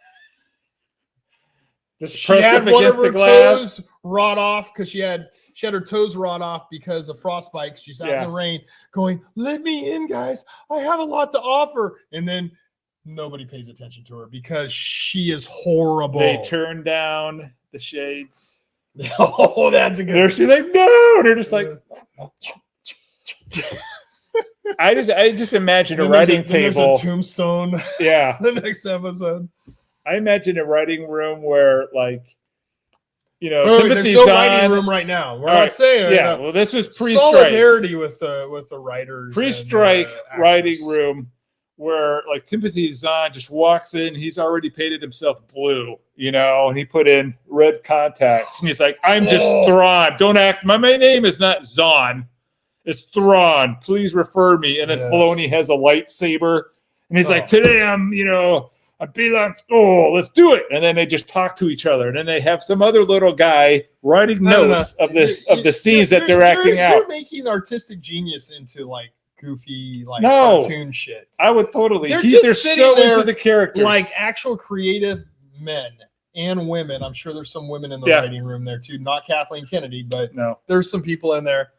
Just she had one of her toes rot off because she had her toes rot off because of frostbite. She's out in the rain going, let me in, guys. I have a lot to offer. And then nobody pays attention to her because she is horrible. They turn down the shades. Oh, that's a good. She's like, no. They're just like. I just imagine a writing table. There's a tombstone. Yeah. The next episode. I imagine a writing room where, like, you know, Timothy's there's no writing room right now. We're not saying. Yeah. Well, this was pre-strike. Solidarity with the writers. Pre-strike writing room where, like, Timothy Zahn just walks in. He's already painted himself blue, you know, and he put in red contacts. And he's like, I'm just Thrawn. Don't act. My name is not Zahn. It's Thrawn. Please refer me. And then Filoni has a lightsaber. And he's like, today I'm, you know, I belong. Oh, let's do it. And then they just talk to each other. And then they have some other little guy writing notes of the scenes that they're acting out. You're making artistic genius into like goofy, like cartoon shit. I would totally. They're so into the characters. Like actual creative men and women. I'm sure there's some women in the writing room there too. Not Kathleen Kennedy, but there's some people in there.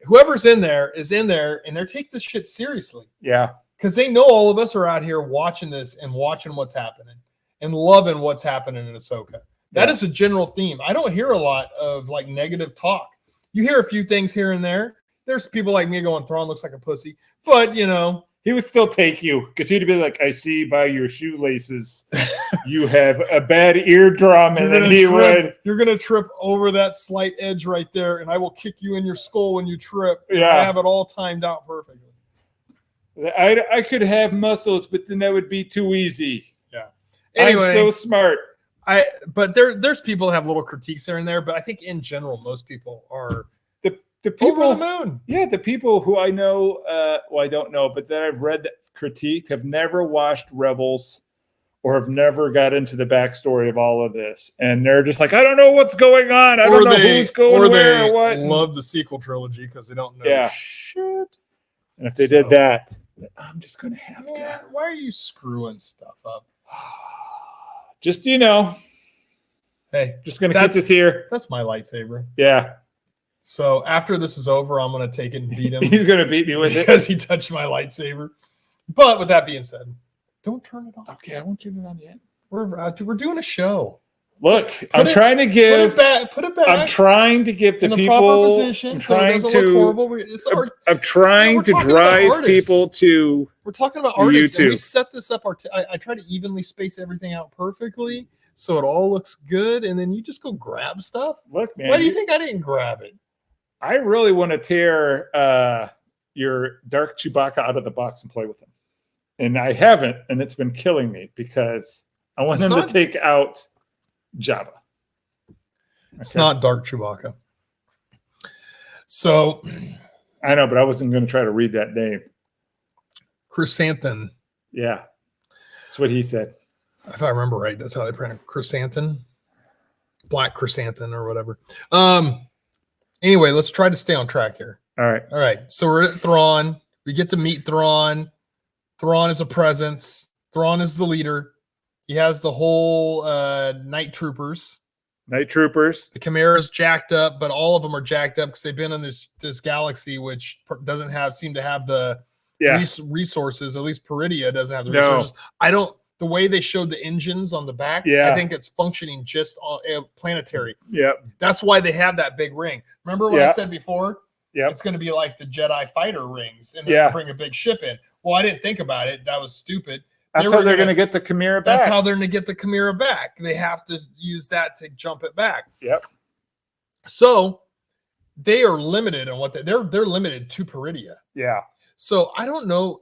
Whoever's in there is in there, and they're taking this shit seriously. Yeah. Because they know all of us are out here watching this and watching what's happening and loving what's happening in Ahsoka. That is a general theme. I don't hear a lot of like negative talk. You hear a few things here and there. There's people like me going, Thrawn looks like a pussy. But, you know. He would still take you because he'd be like, I see by your shoelaces you have a bad eardrum. And then you're going to trip over that slight edge right there, and I will kick you in your skull when you trip. Yeah. I have it all timed out perfectly. I could have muscles, but then that would be too easy. Yeah. Anyway, I'm so smart. But there's people that have little critiques here and there, but I think in general, most people are the people over the moon. Yeah, the people who I know, well, I don't know, but that I've read that critiqued have never watched Rebels or have never got into the backstory of all of this. And they're just like, I don't know what's going on. I don't know who's going where or what. Love the sequel trilogy because they don't know shit. And if they did that, I'm just going to have to. Why are you screwing stuff up? Just, you know. Hey, just going to keep this here. That's my lightsaber. Yeah. So after this is over, I'm going to take it and beat him. He's going to beat me with it. Because he touched my lightsaber. But with that being said, don't turn it off. Okay, I won't turn it on yet. We're doing a show. Look, I'm trying to give. Put it back. I'm trying to give the people. I'm trying to. I'm trying to drive people to. We're talking about artists. And we set this up. I try to evenly space everything out perfectly, so it all looks good. And then you just go grab stuff. Look, man. Why do you think I didn't grab it? I really want to tear your Dark Chewbacca out of the box and play with him, and I haven't, and it's been killing me because I want him to take out Jabba. It's not Dark Chewbacca. So I know, but I wasn't going to try to read that name. Chrysanthemum. Yeah, that's what he said. If I remember right, that's how they pronounce it. Chrysanthemum, black chrysanthemum or whatever. Anyway, let's try to stay on track here. All right. So we're at Thrawn. We get to meet Thrawn. Thrawn is a presence. Thrawn is the leader. He has the whole night troopers. The Chimera's jacked up, but all of them are jacked up because they've been in this galaxy, which doesn't seem to have the resources. At least Peridia doesn't have the resources. The way they showed the engines on the back, I think it's functioning just on planetary. Yeah. That's why they have that big ring. Remember what I said before? Yeah. It's going to be like the Jedi fighter rings, and they're going to bring a big ship in. Well, I didn't think about it. That was stupid. That's how they're going to get the Chimera back. That's how they're going to get the Chimera back. They have to use that to jump it back. Yep. So they are limited on what they're limited to Peridia. Yeah. So I don't know.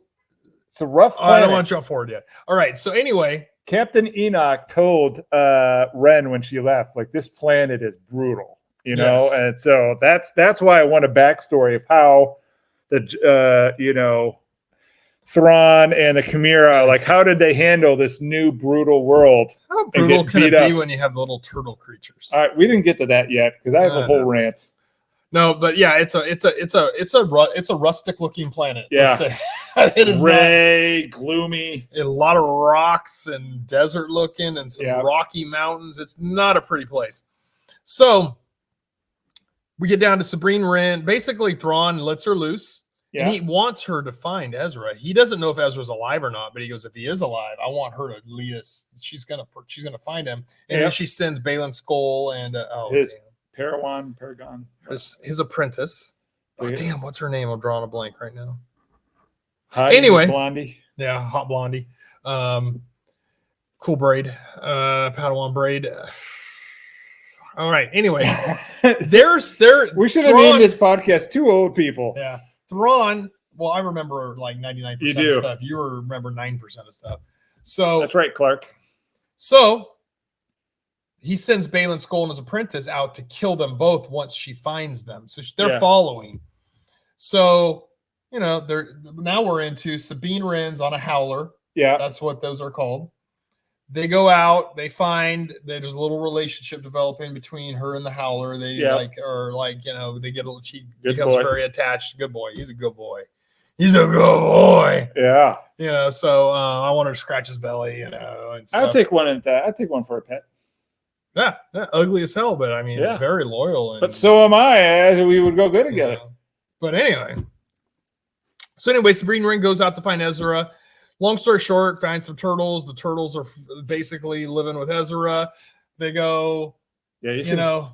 It's a rough planet. I don't want to jump forward yet. All right. So anyway, Captain Enoch told Ren when she left, like, this planet is brutal, you know, Yes. and so that's why I want a backstory of how the Thrawn and the Chimera, like, how did they handle this new brutal world? how brutal get can it beat be up. when you have little turtle creatures? All right, we didn't get to that yet because I have a whole No. rant. No, but yeah, it's a rustic looking planet. Yeah. Let's say. It is Gray, gloomy. a lot of rocks and desert looking and some Yeah. rocky mountains. It's not a pretty place. So we get down to Sabrine Wren. Basically, Thrawn lets her loose. Yeah. And he wants her to find Ezra. He doesn't know if Ezra's alive or not, but he goes, if he is alive, I want her to lead us. She's gonna find him. And then she sends Balin Skull and His Paragon. his apprentice. Oh, Yeah. damn, what's her name? I'm drawing a blank right now. Hot Anyway. Blondie. Yeah, hot blondie. Cool braid. Padawan braid. All right. Anyway, We should have named this podcast Two Old People. Yeah. Thrawn. Well, I remember like 99% You of do. stuff. You remember 9% of stuff. So That's right, Clark. So he sends Balin Skull and his apprentice out to kill them both once she finds them. So they're following. So, now we're into Sabine Wren's on a howler. Yeah. That's what those are called. They go out, they find that there's a little relationship developing between her and the howler. They they get she becomes very attached. Good boy. He's a good boy. He's a good boy. Yeah. So I want her to scratch his belly, and stuff. I'll take one I'd take one for a pet. Yeah, ugly as hell, but I mean, very loyal. And, but so am I. We would go good together. But anyway. So anyway, Sabrine Wren goes out to find Ezra. Long story short, find some turtles. The turtles are basically living with Ezra. They go,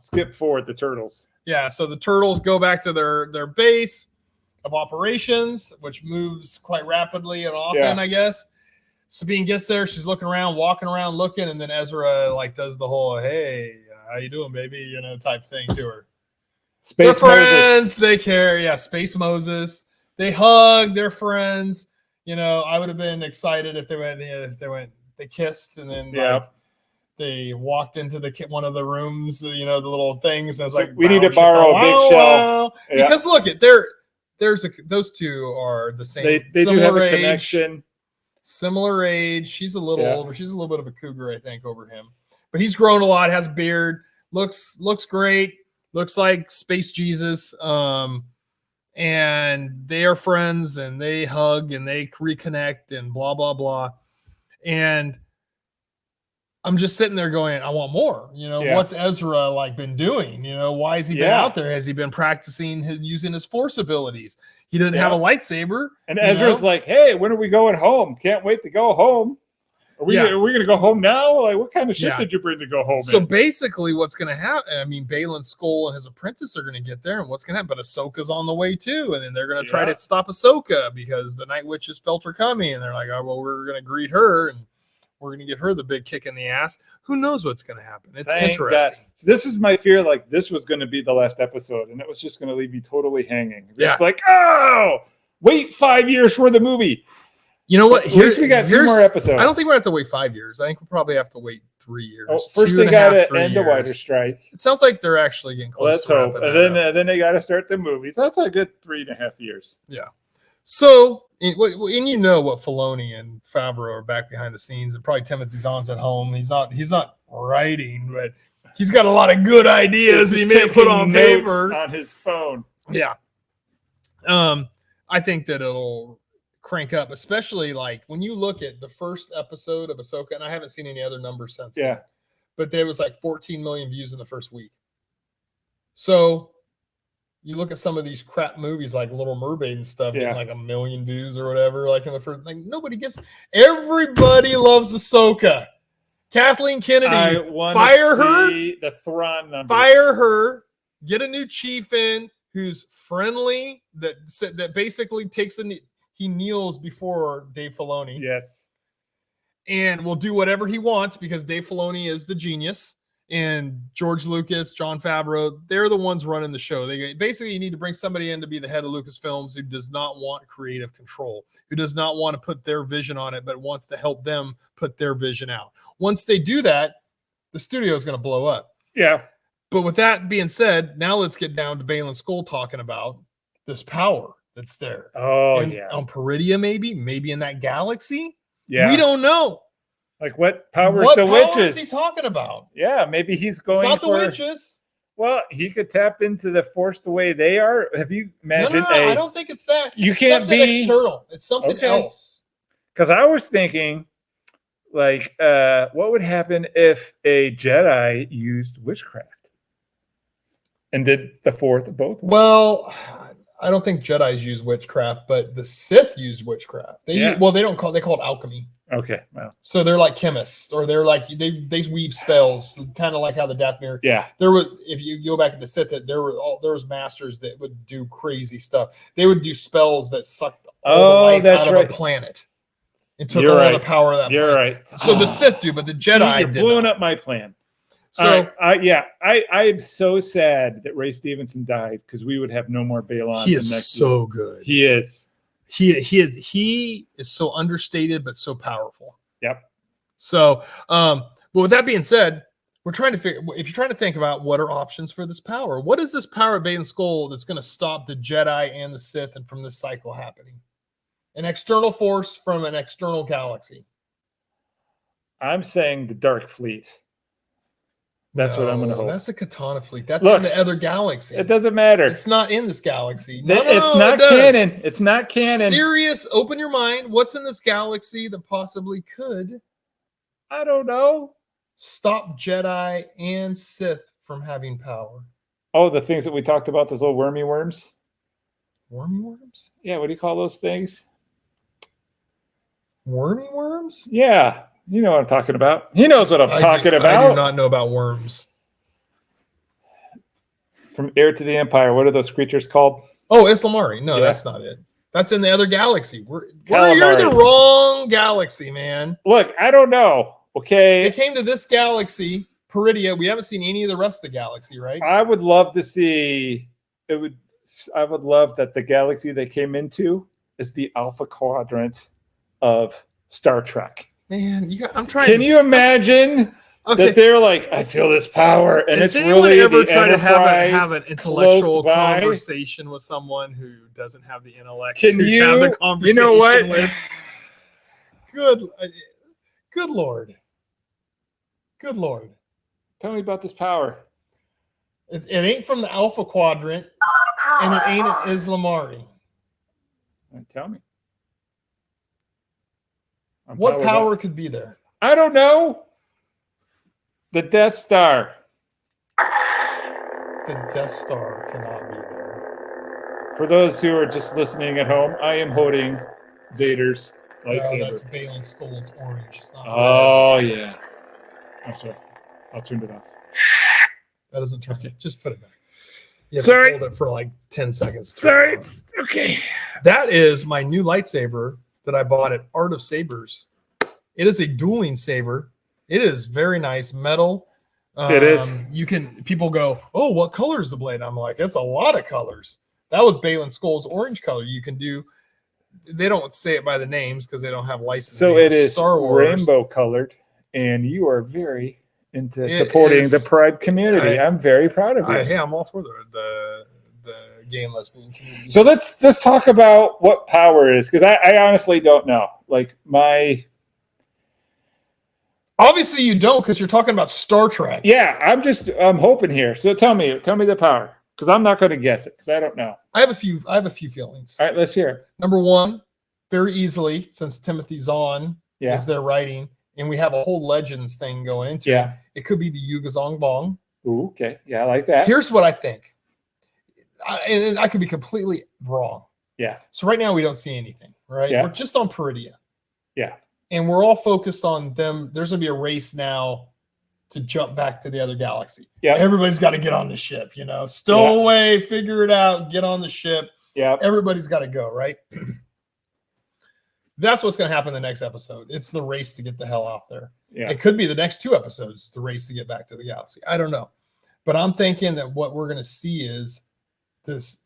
skip forward the turtles. Yeah, so the turtles go back to their base of operations, which moves quite rapidly and often, I guess. Sabine gets there. She's looking around, walking around, looking, and then Ezra does the whole, "Hey, how you doing, baby?" type thing to her. Space They're friends. They care. Yeah, Space Moses. They hug. They're friends. I would have been excited if they kissed, and then they walked into one of the rooms, the little things. And it's like, we need to borrow a big shell. Yeah. Because look, those two are the same. They do have a connection. Similar age. She's a little older. She's a little bit of a cougar, I think, over him. But he's grown a lot, has a beard, looks great, looks like Space Jesus. And they are friends, and they hug, and they reconnect, and blah blah blah. And I'm just sitting there going, I want more. What's Ezra been doing? Why has he been out there? Has he been practicing using his force abilities? He didn't have a lightsaber. And Ezra's like, "Hey, when are we going home? Can't wait to go home. Are we going to go home now? Like, what kind of shit did you bring to go home?" So basically, what's going to happen? I mean, Balin Skull and his apprentice are going to get there, and what's going to happen? But Ahsoka's on the way too, and then they're going to try to stop Ahsoka because the Night Witches felt her coming, and they're like, "Oh, well, we're going to greet her, and we're going to give her the big kick in the ass." Who knows what's going to happen? It's interesting. So this is my fear. Like, this was going to be the last episode, and it was just going to leave me totally hanging. Just wait 5 years for the movie. You know what? At least we got 2 more episodes. I don't think we're going to have to wait 5 years. I think we'll probably have to wait 3 years. Oh, first, they got to end the writer strike. It sounds like they're actually getting close. Let's hope. And then they got to start the movies. That's a good 3.5 years. Yeah. So, and what Filoni and Favreau are back behind the scenes, and probably Timothy Zahn's at home. He's not writing, but he's got a lot of good ideas that he may have put on paper on his phone. Yeah. I think that it'll crank up, especially when you look at the first episode of Ahsoka, and I haven't seen any other numbers since then, but there was 14 million views in the first week. So you look at some of these crap movies like Little Mermaid and stuff, getting 1 million views or whatever, in the first, nobody gives. Everybody loves Ahsoka. Kathleen Kennedy, fire her. The Thrawn numbers. Fire her. Get a new chief in who's friendly. That basically he kneels before Dave Filoni. Yes. And will do whatever he wants because Dave Filoni is the genius. and George Lucas, John Favreau, they're the ones running the show. Basically, you need to bring somebody in to be the head of Lucasfilms who does not want creative control, who does not want to put their vision on it, but wants to help them put their vision out. Once they do that, the studio is going to blow up. Yeah. But with that being said, now let's get down to Balin Skull talking about this power that's there. Oh, and on Peridia, maybe in that galaxy. Yeah. We don't know. Like what power What is the power witches? is he talking about? Yeah, maybe he's going It's not for the witches. Well, he could tap into the force the way they are. Have you imagined? No, I don't think it's that. You it's can't something be external. It's something else. Because I was thinking, like, what would happen if a Jedi used witchcraft and did the fourth of both? Well, I don't think Jedis use witchcraft, but the Sith use witchcraft. They don't call it alchemy. Okay, well, so they're like chemists, or they're like they weave spells, kind of like how the Dathomir. Yeah, there was, if you go back to the Sith, there was masters that would do crazy stuff. They would do spells that sucked all the life out of a planet and took all the power of that. You're planet. right. So the Sith do, but the Jedi You're blowing up my plan. So I am so sad that Ray Stevenson died, because we would have no more Balon. He is so good. He is. He is so understated but so powerful. Yep. So, but with that being said, we're trying to figure. If you're trying to think about what are options for this power, what is this power of Balin Skull that's going to stop the Jedi and the Sith and from this cycle happening? An external force from an external galaxy. I'm saying the Dark Fleet. That's what I'm going to hope. That's a Katana fleet. That's in the other galaxy. It doesn't matter. It's not in this galaxy. It's not canon. It's not canon. Serious. Open your mind. What's in this galaxy that possibly could? I don't know. Stop Jedi and Sith from having power. Oh, the things that we talked about, those little wormy worms. Wormy worms? Yeah. What do you call those things? Wormy worms? Yeah. You know what I'm talking about. He knows what I'm talking about. I do not know about worms. From Heir to the Empire, what are those creatures called? Oh, Islamari. No, that's not it. That's in the other galaxy. You're the wrong galaxy, man. Look, I don't know. Okay. They came to this galaxy, Peridia. We haven't seen any of the rest of the galaxy, right? I would love to see I would love that the galaxy they came into is the Alpha Quadrant of Star Trek. Man, I'm trying. Can you imagine that they're like, I feel this power, and it's really ever try to have an intellectual conversation with someone who doesn't have the intellect? Can you have the conversation? You know what? Good Lord. Good Lord. Tell me about this power. It ain't from the Alpha Quadrant, and it ain't an Islamari. Tell me. What power could be there? I don't know. The Death Star. The Death Star cannot be there. For those who are just listening at home, I am holding Vader's lightsaber. No, that's Balin Skull. It's orange. It's not red. Yeah. I'm sorry. I'll turn it off. That doesn't turn it. Just put it back. You have Sorry. to hold it for like 10 seconds. Sorry. It's okay. That is my new lightsaber that I bought at Art of Sabers. It is a dueling saber. It is very nice metal. It is. People go, oh, what color is the blade? I'm like, it's a lot of colors. That was Balin Skull's orange color. You can do. They don't say it by the names because they don't have licensing. So it is Star Wars. Rainbow colored, and you are very into supporting the Pride community. I'm very proud of you. I'm all for the gay and lesbian community. So let's talk about what power is, because I honestly don't know. Like obviously you don't, because you're talking about Star Trek. Yeah, I'm hoping here. So tell me the power, because I'm not going to guess it, because I don't know. I have a few feelings. All right, let's hear it. Number one, very easily, since Timothy Zahn is their writing, and we have a whole Legends thing going into it. It could be the Yuga Zongbong. Ooh, okay. Yeah, I like that. Here's what I think. And I could be completely wrong. Yeah. So right now we don't see anything, right? Yeah. We're just on Peridia. Yeah. And we're all focused on them. There's going to be a race now to jump back to the other galaxy. Yeah. Everybody's got to get on the ship, stow away, figure it out, get on the ship. Yeah. Everybody's got to go, right? That's what's going to happen in the next episode. It's the race to get the hell out there. Yeah. It could be the next 2 episodes, the race to get back to the galaxy. I don't know. But I'm thinking that what we're going to see is this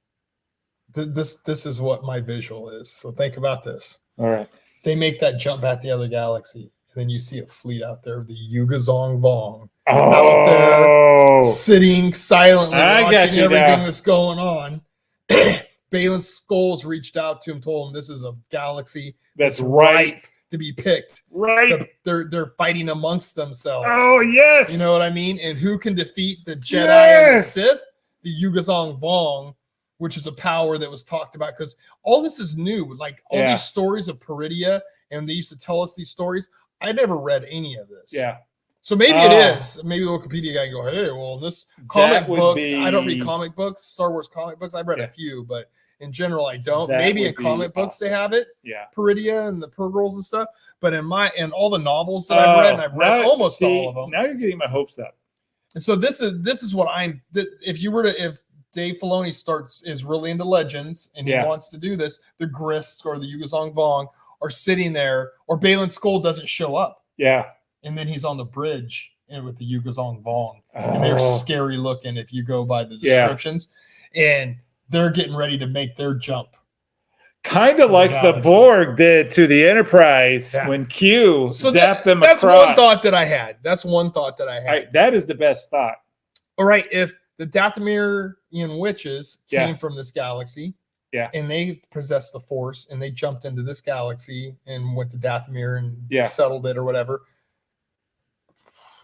is what my visual is. So think about this. All right. They make that jump back to the other galaxy, and then you see a fleet out there, the Yugazong Vong, out there sitting silently watching everything that's going on. Balin Skulls reached out to him, told him this is a galaxy that's ripe to be picked. Right. They're fighting amongst themselves. Oh, yes. You know what I mean? And who can defeat the Jedi and the Sith? The Yugazong Vong, which is a power that was talked about, because all this is new. Like all these stories of Peridia, and they used to tell us these stories. I never read any of this. Yeah. So maybe it is. Maybe the Wikipedia guy can go, hey, well, this comic book, I don't read comic books, Star Wars comic books. I've read a few, but in general, I don't. Maybe in comic books they have it. Yeah. Peridia and the Pearl Girls and stuff. But in all the novels that I've read, and I've read almost all of them. Now you're getting my hopes up. And so this is what if Dave Filoni is really into Legends and he wants to do this, the Grist or the Yugazong Vong are sitting there, or Balin Skull doesn't show up. Yeah. And then he's on the bridge and with the Yugazong Vong. And they're scary looking if you go by the descriptions. And they're getting ready to make their jump. Kind of like the Borg did to the Enterprise when Q zapped them across. That's one thought that I had. That is the best thought. All right. If the Dathomirian witches came from this galaxy, and they possessed the Force, and they jumped into this galaxy and went to Dathomir and settled it or whatever,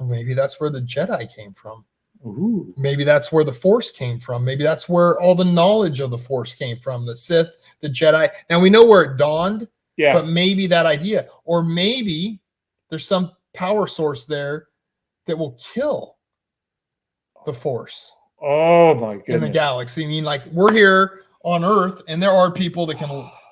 maybe that's where the Jedi came from. Ooh. Maybe that's where the Force came from. Maybe that's where all the knowledge of the Force came from. The Sith, the Jedi. Now we know where it dawned, but maybe that idea, or maybe there's some power source there that will kill the Force. Oh my goodness! In the galaxy. I mean, like we're here on Earth, and there are people that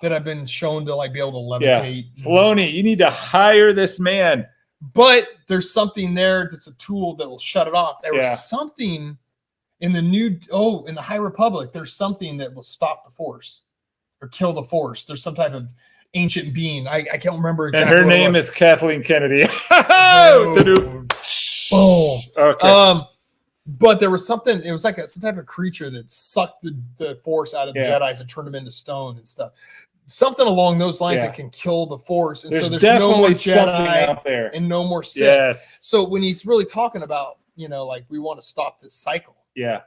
have been shown to like be able to levitate. Yeah. Filoni, you need to hire this man. But there's something there that's a tool that will shut it off. There was something in in the High Republic, there's something that will stop the Force or kill the Force. There's some type of ancient being. I can't remember exactly. And her name is Kathleen Kennedy. Boom. Okay. But there was something, it was like some type of creature that sucked the Force out of the Jedis and turned them into stone and stuff. Something along those lines that can kill the Force. And so there's no more Jedi out there and no more Sith. Yes. So when he's really talking about, like we want to stop this cycle. Yeah.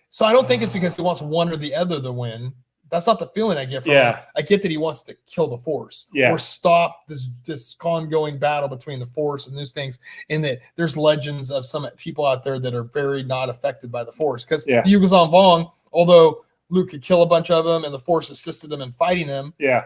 So I don't think it's because he wants one or the other to win. That's not the feeling I get from him. I get that he wants to kill the Force or stop this ongoing battle between the Force and those things. And that there's legends of some people out there that are very not affected by the Force. Because the Yugazong Vong, although Luke could kill a bunch of them and the Force assisted them in fighting them. Yeah.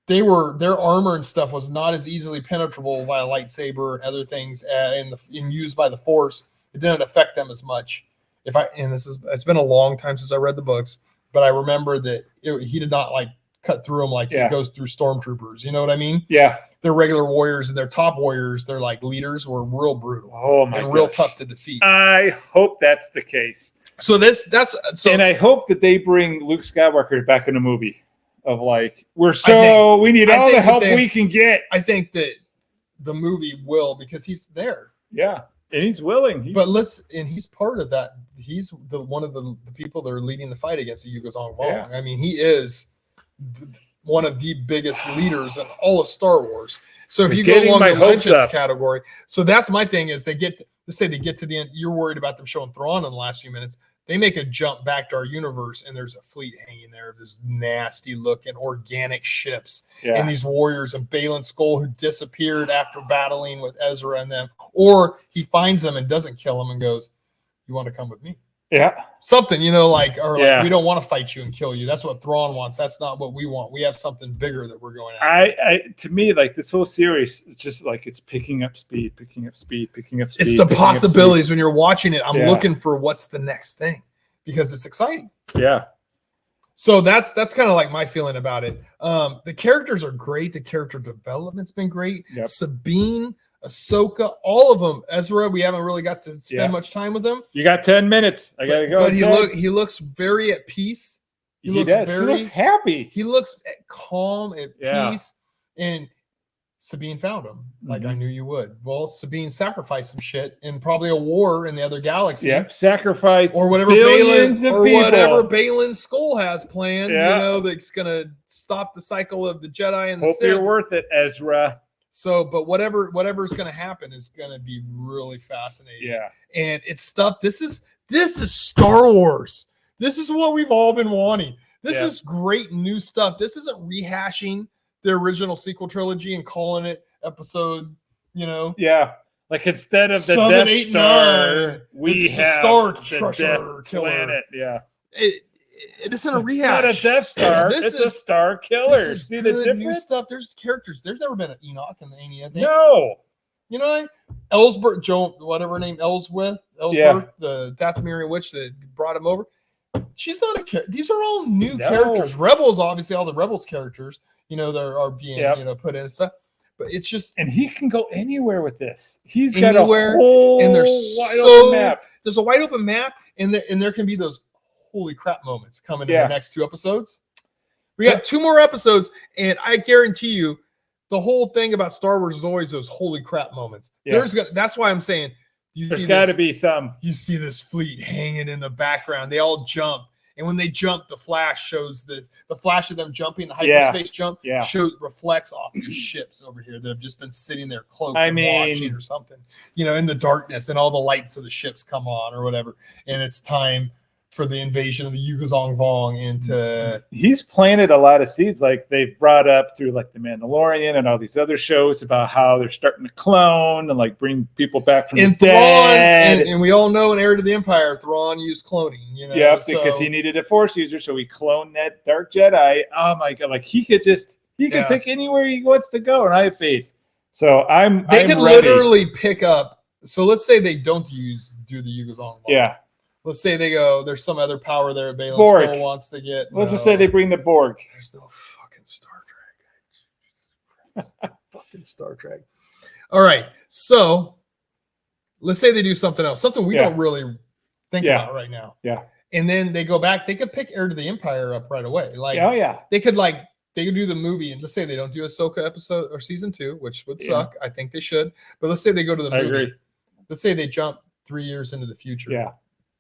Their armor and stuff was not as easily penetrable by a lightsaber and other things and used by the Force. It didn't affect them as much. It's been a long time since I read the books, but I remember that he did not like cut through them like he goes through stormtroopers. You know what I mean? Yeah. They're regular warriors, and their top warriors, they're like leaders, were real brutal. Oh my! And real tough to defeat. I hope that's the case. And I hope that they bring Luke Skywalker back in a movie of like we need all the help we can get. I think that the movie will, because he's there. Yeah, and he's willing. He's part of that. He's one of the people that are leading the fight against the Yugazong Vong. Yeah. I mean, he is one of the biggest leaders in all of Star Wars. So if you go along the Legends category, so that's my thing is they get to the end. You're worried about them showing Thrawn in the last few minutes. They make a jump back to our universe, and there's a fleet hanging there of this nasty looking organic ships and these warriors, and Balin Skull, who disappeared after battling with Ezra and them, or he finds them and doesn't kill them and goes, "You want to come with me?" Yeah. Something, we don't want to fight you and kill you. That's what Thrawn wants. That's not what we want. We have something bigger that we're going after. To me, like this whole series, it's just like it's picking up speed. It's the possibilities when you're watching it. I'm looking for what's the next thing because it's exciting. Yeah. So that's kind of like my feeling about it. The characters are great. The character development's been great. Yep. Sabine, AHSOKA, all of them. Ezra, we haven't really got to spend much time with him. You got 10 minutes. I gotta go. But he looks very at peace. He looks happy. He looks calm at peace. And Sabine found him, like I knew you would. Well, Sabine sacrificed some shit in probably a war in the other galaxy. Yep, sacrifice or whatever billions of people. whatever Balin's skull has planned. Yeah. You know, that's gonna stop the cycle of the Jedi and the Hope Sith. you're worth it, Ezra. So, but whatever's gonna happen is gonna be really fascinating. Yeah, and it's stuff. This is Star Wars. This is what we've all been wanting. This is great new stuff. This isn't rehashing the original sequel trilogy and calling it episode, you know. Yeah. Like instead of the 7, Death 8, Star, 9, we it's the have Star the Crusher Death killer. Planet. Yeah. It isn't a It's rehash. not a Death Star. This It's is a Star Killer. This is See the good new difference? stuff. There's characters. There's never been an Enoch in any of them. No. You know, Ellsworth, Joan, whatever her name, Ellsworth, the Dathomirian witch that brought him over. She's not a character. These are all new characters. Rebels, obviously, all the Rebels characters, you know, are being, you know, put in and stuff. But it's just, and he can go anywhere with this. He's anywhere, got a whole and wide open map. There's a wide open map, and there can be those holy crap moments coming in the next 2 episodes. We got 2 more episodes, and I guarantee you, the whole thing about Star Wars is always those holy crap moments. Yeah. That's why I'm saying there's got to be some. You see this fleet hanging in the background. They all jump, and when they jump, the flash shows the flash of them jumping. The hyperspace jump reflects off these ships over here that have just been sitting there cloaked and watching or something. You know, in the darkness, and all the lights of the ships come on or whatever, and it's time for the invasion of the Yugosong Vong into. He's planted a lot of seeds, like they've brought up through like the Mandalorian and all these other shows about how they're starting to clone and like bring people back from the dead. And we all know in Heir to the Empire, Thrawn used cloning. You know, because he needed a Force user, so he cloned that Dark Jedi. Oh my god! Like he could pick anywhere he wants to go, and I have faith. So they could literally pick up. So let's say they don't do the Yugosong Vong. Yeah. Let's say they go, there's some other power there Balin Skull wants to get. Let's just say they bring the Borg. There's no fucking Star Trek. Fucking Star Trek. All right. So let's say they do something else, something we don't really think about right now. Yeah. And then they go back, they could pick Heir to the Empire up right away. Like, they could do the movie, and let's say they don't do AHSOKA episode or season 2, which would suck. I think they should. But let's say they go to the movie. I agree. Let's say they jump 3 years into the future. Yeah.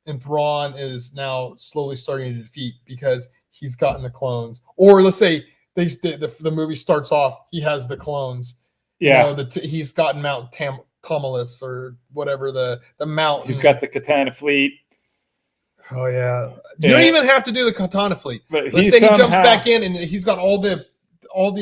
And Thrawn is now slowly starting to defeat because he's gotten the clones. Or let's say the movie starts off, he has the clones. Yeah. You know, he's gotten Mount Tomalus or whatever the mountain. He's got the Katana fleet. Oh yeah. You don't even have to do the Katana fleet. But let's say he jumps back in and he's got all the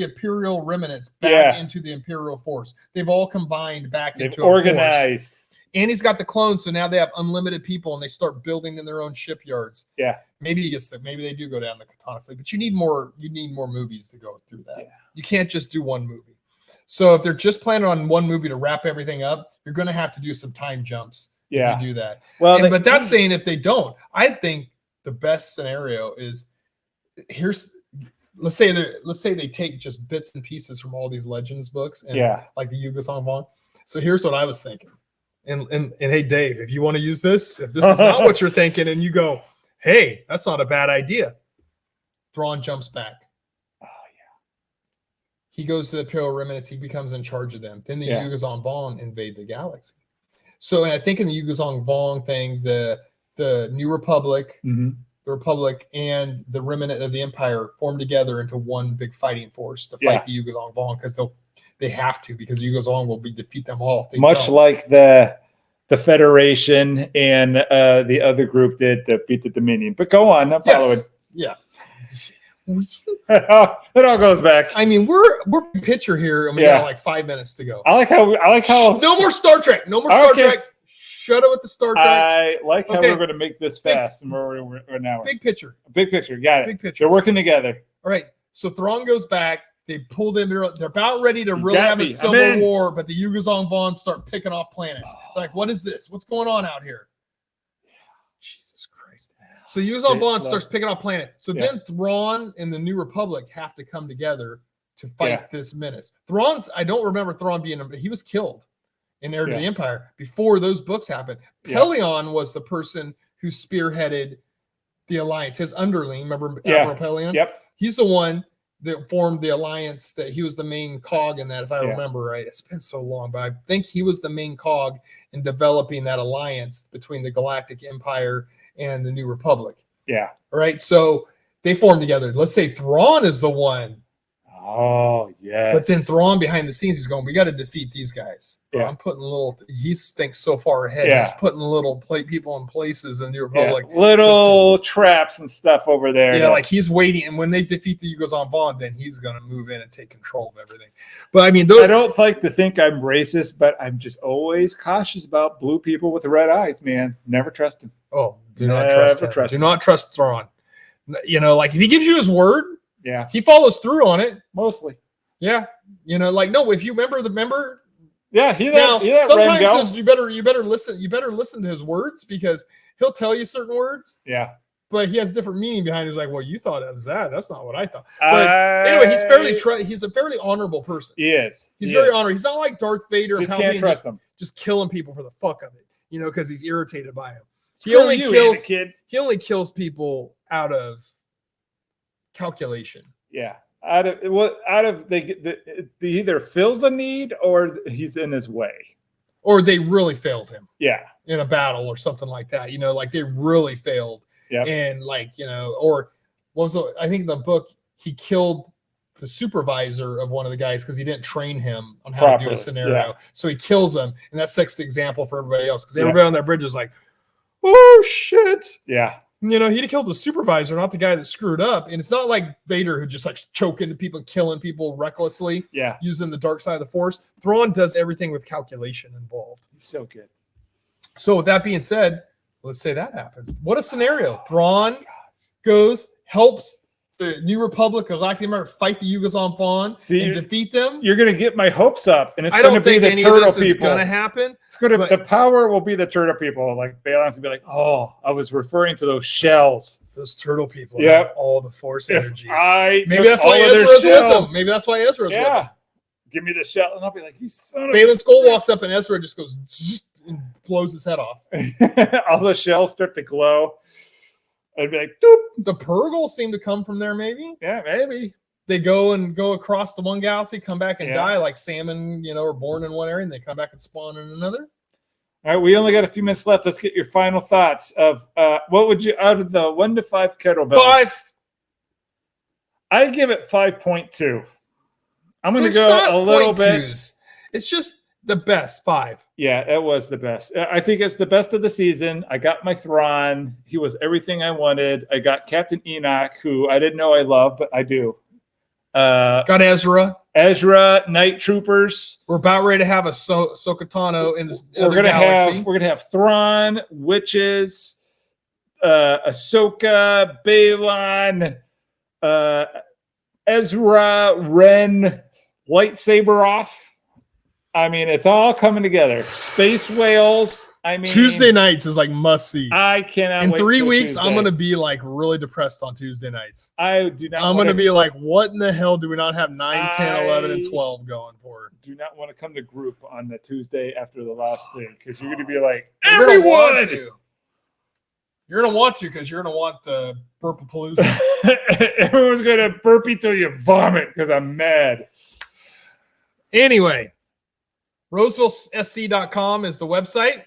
Imperial remnants back into the Imperial force. They've all combined back into organized. A force. And he's got the clones, so now they have unlimited people, and they start building in their own shipyards. Yeah, maybe they do go down the Katana fleet, but you need more movies to go through that. Yeah. You can't just do one movie. So if they're just planning on one movie to wrap everything up, you're going to have to do some time jumps. Yeah, if you do that. Well, but that's saying if they don't. I think the best scenario is let's say they take just bits and pieces from all these Legends books and like the Yugosong Vong. So here's what I was thinking. And hey, Dave, if you want to use this, if this is not what you're thinking, and you go, hey, that's not a bad idea. Thrawn jumps back. Oh yeah. He goes to the Imperial Remnants. He becomes in charge of them. Then the Yugosong Vong invade the galaxy. So, and I think in the Yugosong Vong thing, the New Republic, the Republic, and the remnant of the Empire form together into one big fighting force to fight the Yugosong Vong because they have to, because Yugosong will defeat them all. Much like the Federation and the other group that beat the Dominion. But go on, I'm following. Yeah. It all goes back. I mean, we're picture here, and we got like 5 minutes to go. I like how no more Star Trek. No more Star Trek. Shut up with the Star Trek. I like how we're going to make this fast. And we're an hour. Big picture. Big picture. Got it. Big picture. They're working together. All right. So Thrawn goes back. They pull them. They're about ready to really have a civil war, but the Yugosong Vong start picking off planets. Like, what is this? What's going on out here? Jesus Christ. So Yugosong Vong starts picking off planets. So then Thrawn and the New Republic have to come together to fight this menace. I don't remember Thrawn he was killed in Heir to the Empire before those books happened. Pelion was the person who spearheaded the alliance. His underling, remember Admiral Pelion? Yep. He's the one. that formed the alliance, that he was the main cog in that, if I remember right. It's been so long, but I think he was the main cog in developing that alliance between the Galactic Empire and the New Republic. Yeah. Right. So they formed together. Let's say Thrawn is the one. Oh, yes. But then Thrawn behind the scenes, he's going, we got to defeat these guys. Yeah. I'm putting he thinks so far ahead. Yeah. He's putting little people in places in the New Republic. Yeah. Little traps and stuff over there. Yeah, like he's waiting. And when they defeat the Yuuzhan Vong, then he's going to move in and take control of everything. But I mean, I don't like to think I'm racist, but I'm just always cautious about blue people with red eyes, man. Never trust him. Oh, do not trust him. Do not trust Thrawn. You know, like if he gives you his word, he follows through on it mostly. Yeah, you know, like no. If you remember, yeah, sometimes you better listen. You better listen to his words because he'll tell you certain words. Yeah, but he has different meaning behind it. He's like, well, you thought it was that. That's not what I thought. But anyway, he's a fairly honorable person. He is. He's very honorable. He's not like Darth Vader. Just can't trust him. Just killing people for the fuck of it. You know, because he's irritated by him. He only kills people out of calculation. Yeah. Out of they either fills a need or he's in his way, or they really failed him. Yeah, in a battle or something like that. You know, like they really failed. Yeah, and like or I think in the book he killed the supervisor of one of the guys because he didn't train him on how to do a scenario. Yeah. So he kills him, and that sets the example for everybody else because everybody on that bridge is like, oh shit. Yeah. You know, he killed the supervisor, not the guy that screwed up. And it's not like Vader who just like choking people, killing people recklessly, using the dark side of the Force. Thrawn does everything with calculation involved. He's so good. So with that being said, let's say that happens. What a scenario. Thrawn goes, helps the New Republic, Galactic Empire fight the Yuuzhan Vong and defeat them. You're going to get my hopes up, and it's going to be the turtle people. It's going to happen. It's going to. The power will be the turtle people. Like Balon's going to be like, oh, I was referring to those shells. Those turtle people. Yeah, all the Force energy. Maybe that's why Ezra's with them. Maybe that's why Ezra's with them. Give me the shell, and I'll be like, you son of. Balin's Skull walks up, and Ezra just goes and blows his head off. All the shells start to glow. I'd be like, doop. The Purrgils seem to come from there, maybe. Yeah, maybe. They go across the one galaxy, come back and die like salmon, are born in one area and they come back and spawn in another. All right, we only got a few minutes left. Let's get your final thoughts of what would you, out of the 1 to 5 kettlebells? 5. I give it 5.2. I'm going to go a little bit. It's just the best 5. Yeah, it was the best. I think it's the best of the season. I got my Thrawn. He was everything I wanted. I got Captain Enoch, who I didn't know I loved, but I do. Got Ezra, Night Troopers. We're about ready to have a Ahsoka Tano in this. We're gonna have Thrawn, witches, Ahsoka, Balon, Ezra, Ren, lightsaber off. I mean, it's all coming together. Space whales. I mean, Tuesday nights is like must see. I cannot. In 3 weeks, I'm going to be like really depressed on Tuesday nights. I do not. I'm going to be like, what in the hell do we not have 9, 10, 11, and 12 going for? Do not want to come to group on the Tuesday after the last thing because you're going to be like, everyone. You're going to want to because you're going to want the Burpapalooza. Everyone's going to burpee till you vomit because I'm mad. Anyway, RosevilleSC.com is the website.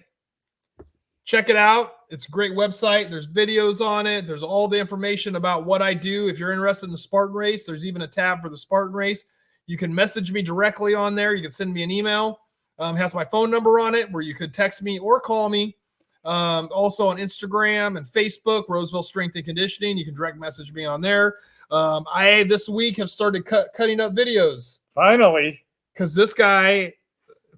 Check it out. It's a great website. There's videos on it. There's all the information about what I do. If you're interested in the Spartan race, there's even a tab for the Spartan race. You can message me directly on there. You can send me an email. It has my phone number on it where you could text me or call me. Also on Instagram and Facebook, Roseville Strength and Conditioning. You can direct message me on there. I this week have started cutting up videos. Finally. Because this guy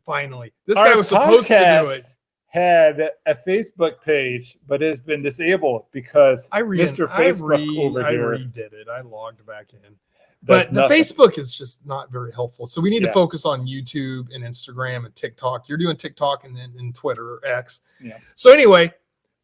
was supposed to do it. Had a Facebook page, but has been disabled because Mr. Facebook over here. I redid it. I logged back in. But the Facebook is just not very helpful. So we need to focus on YouTube and Instagram and TikTok. You're doing TikTok and then Twitter or X. Yeah. So anyway,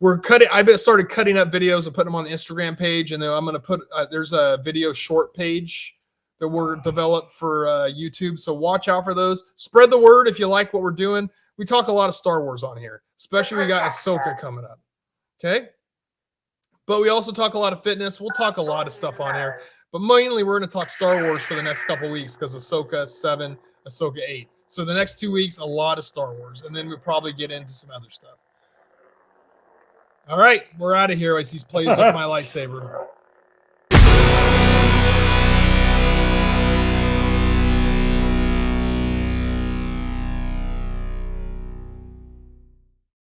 I started cutting up videos and putting them on the Instagram page. And then I'm going to put, there's a video short page that we're developed for YouTube. So watch out for those. Spread the word if you like what we're doing. We talk a lot of Star Wars on here, especially we got AHSOKA coming up. Okay. But we also talk a lot of fitness. We'll talk a lot of stuff on here. But mainly, we're going to talk Star Wars for the next couple weeks because Ahsoka 7, Ahsoka 8. So the next 2 weeks, a lot of Star Wars. And then we'll probably get into some other stuff. All right, we're out of here as he plays with my lightsaber.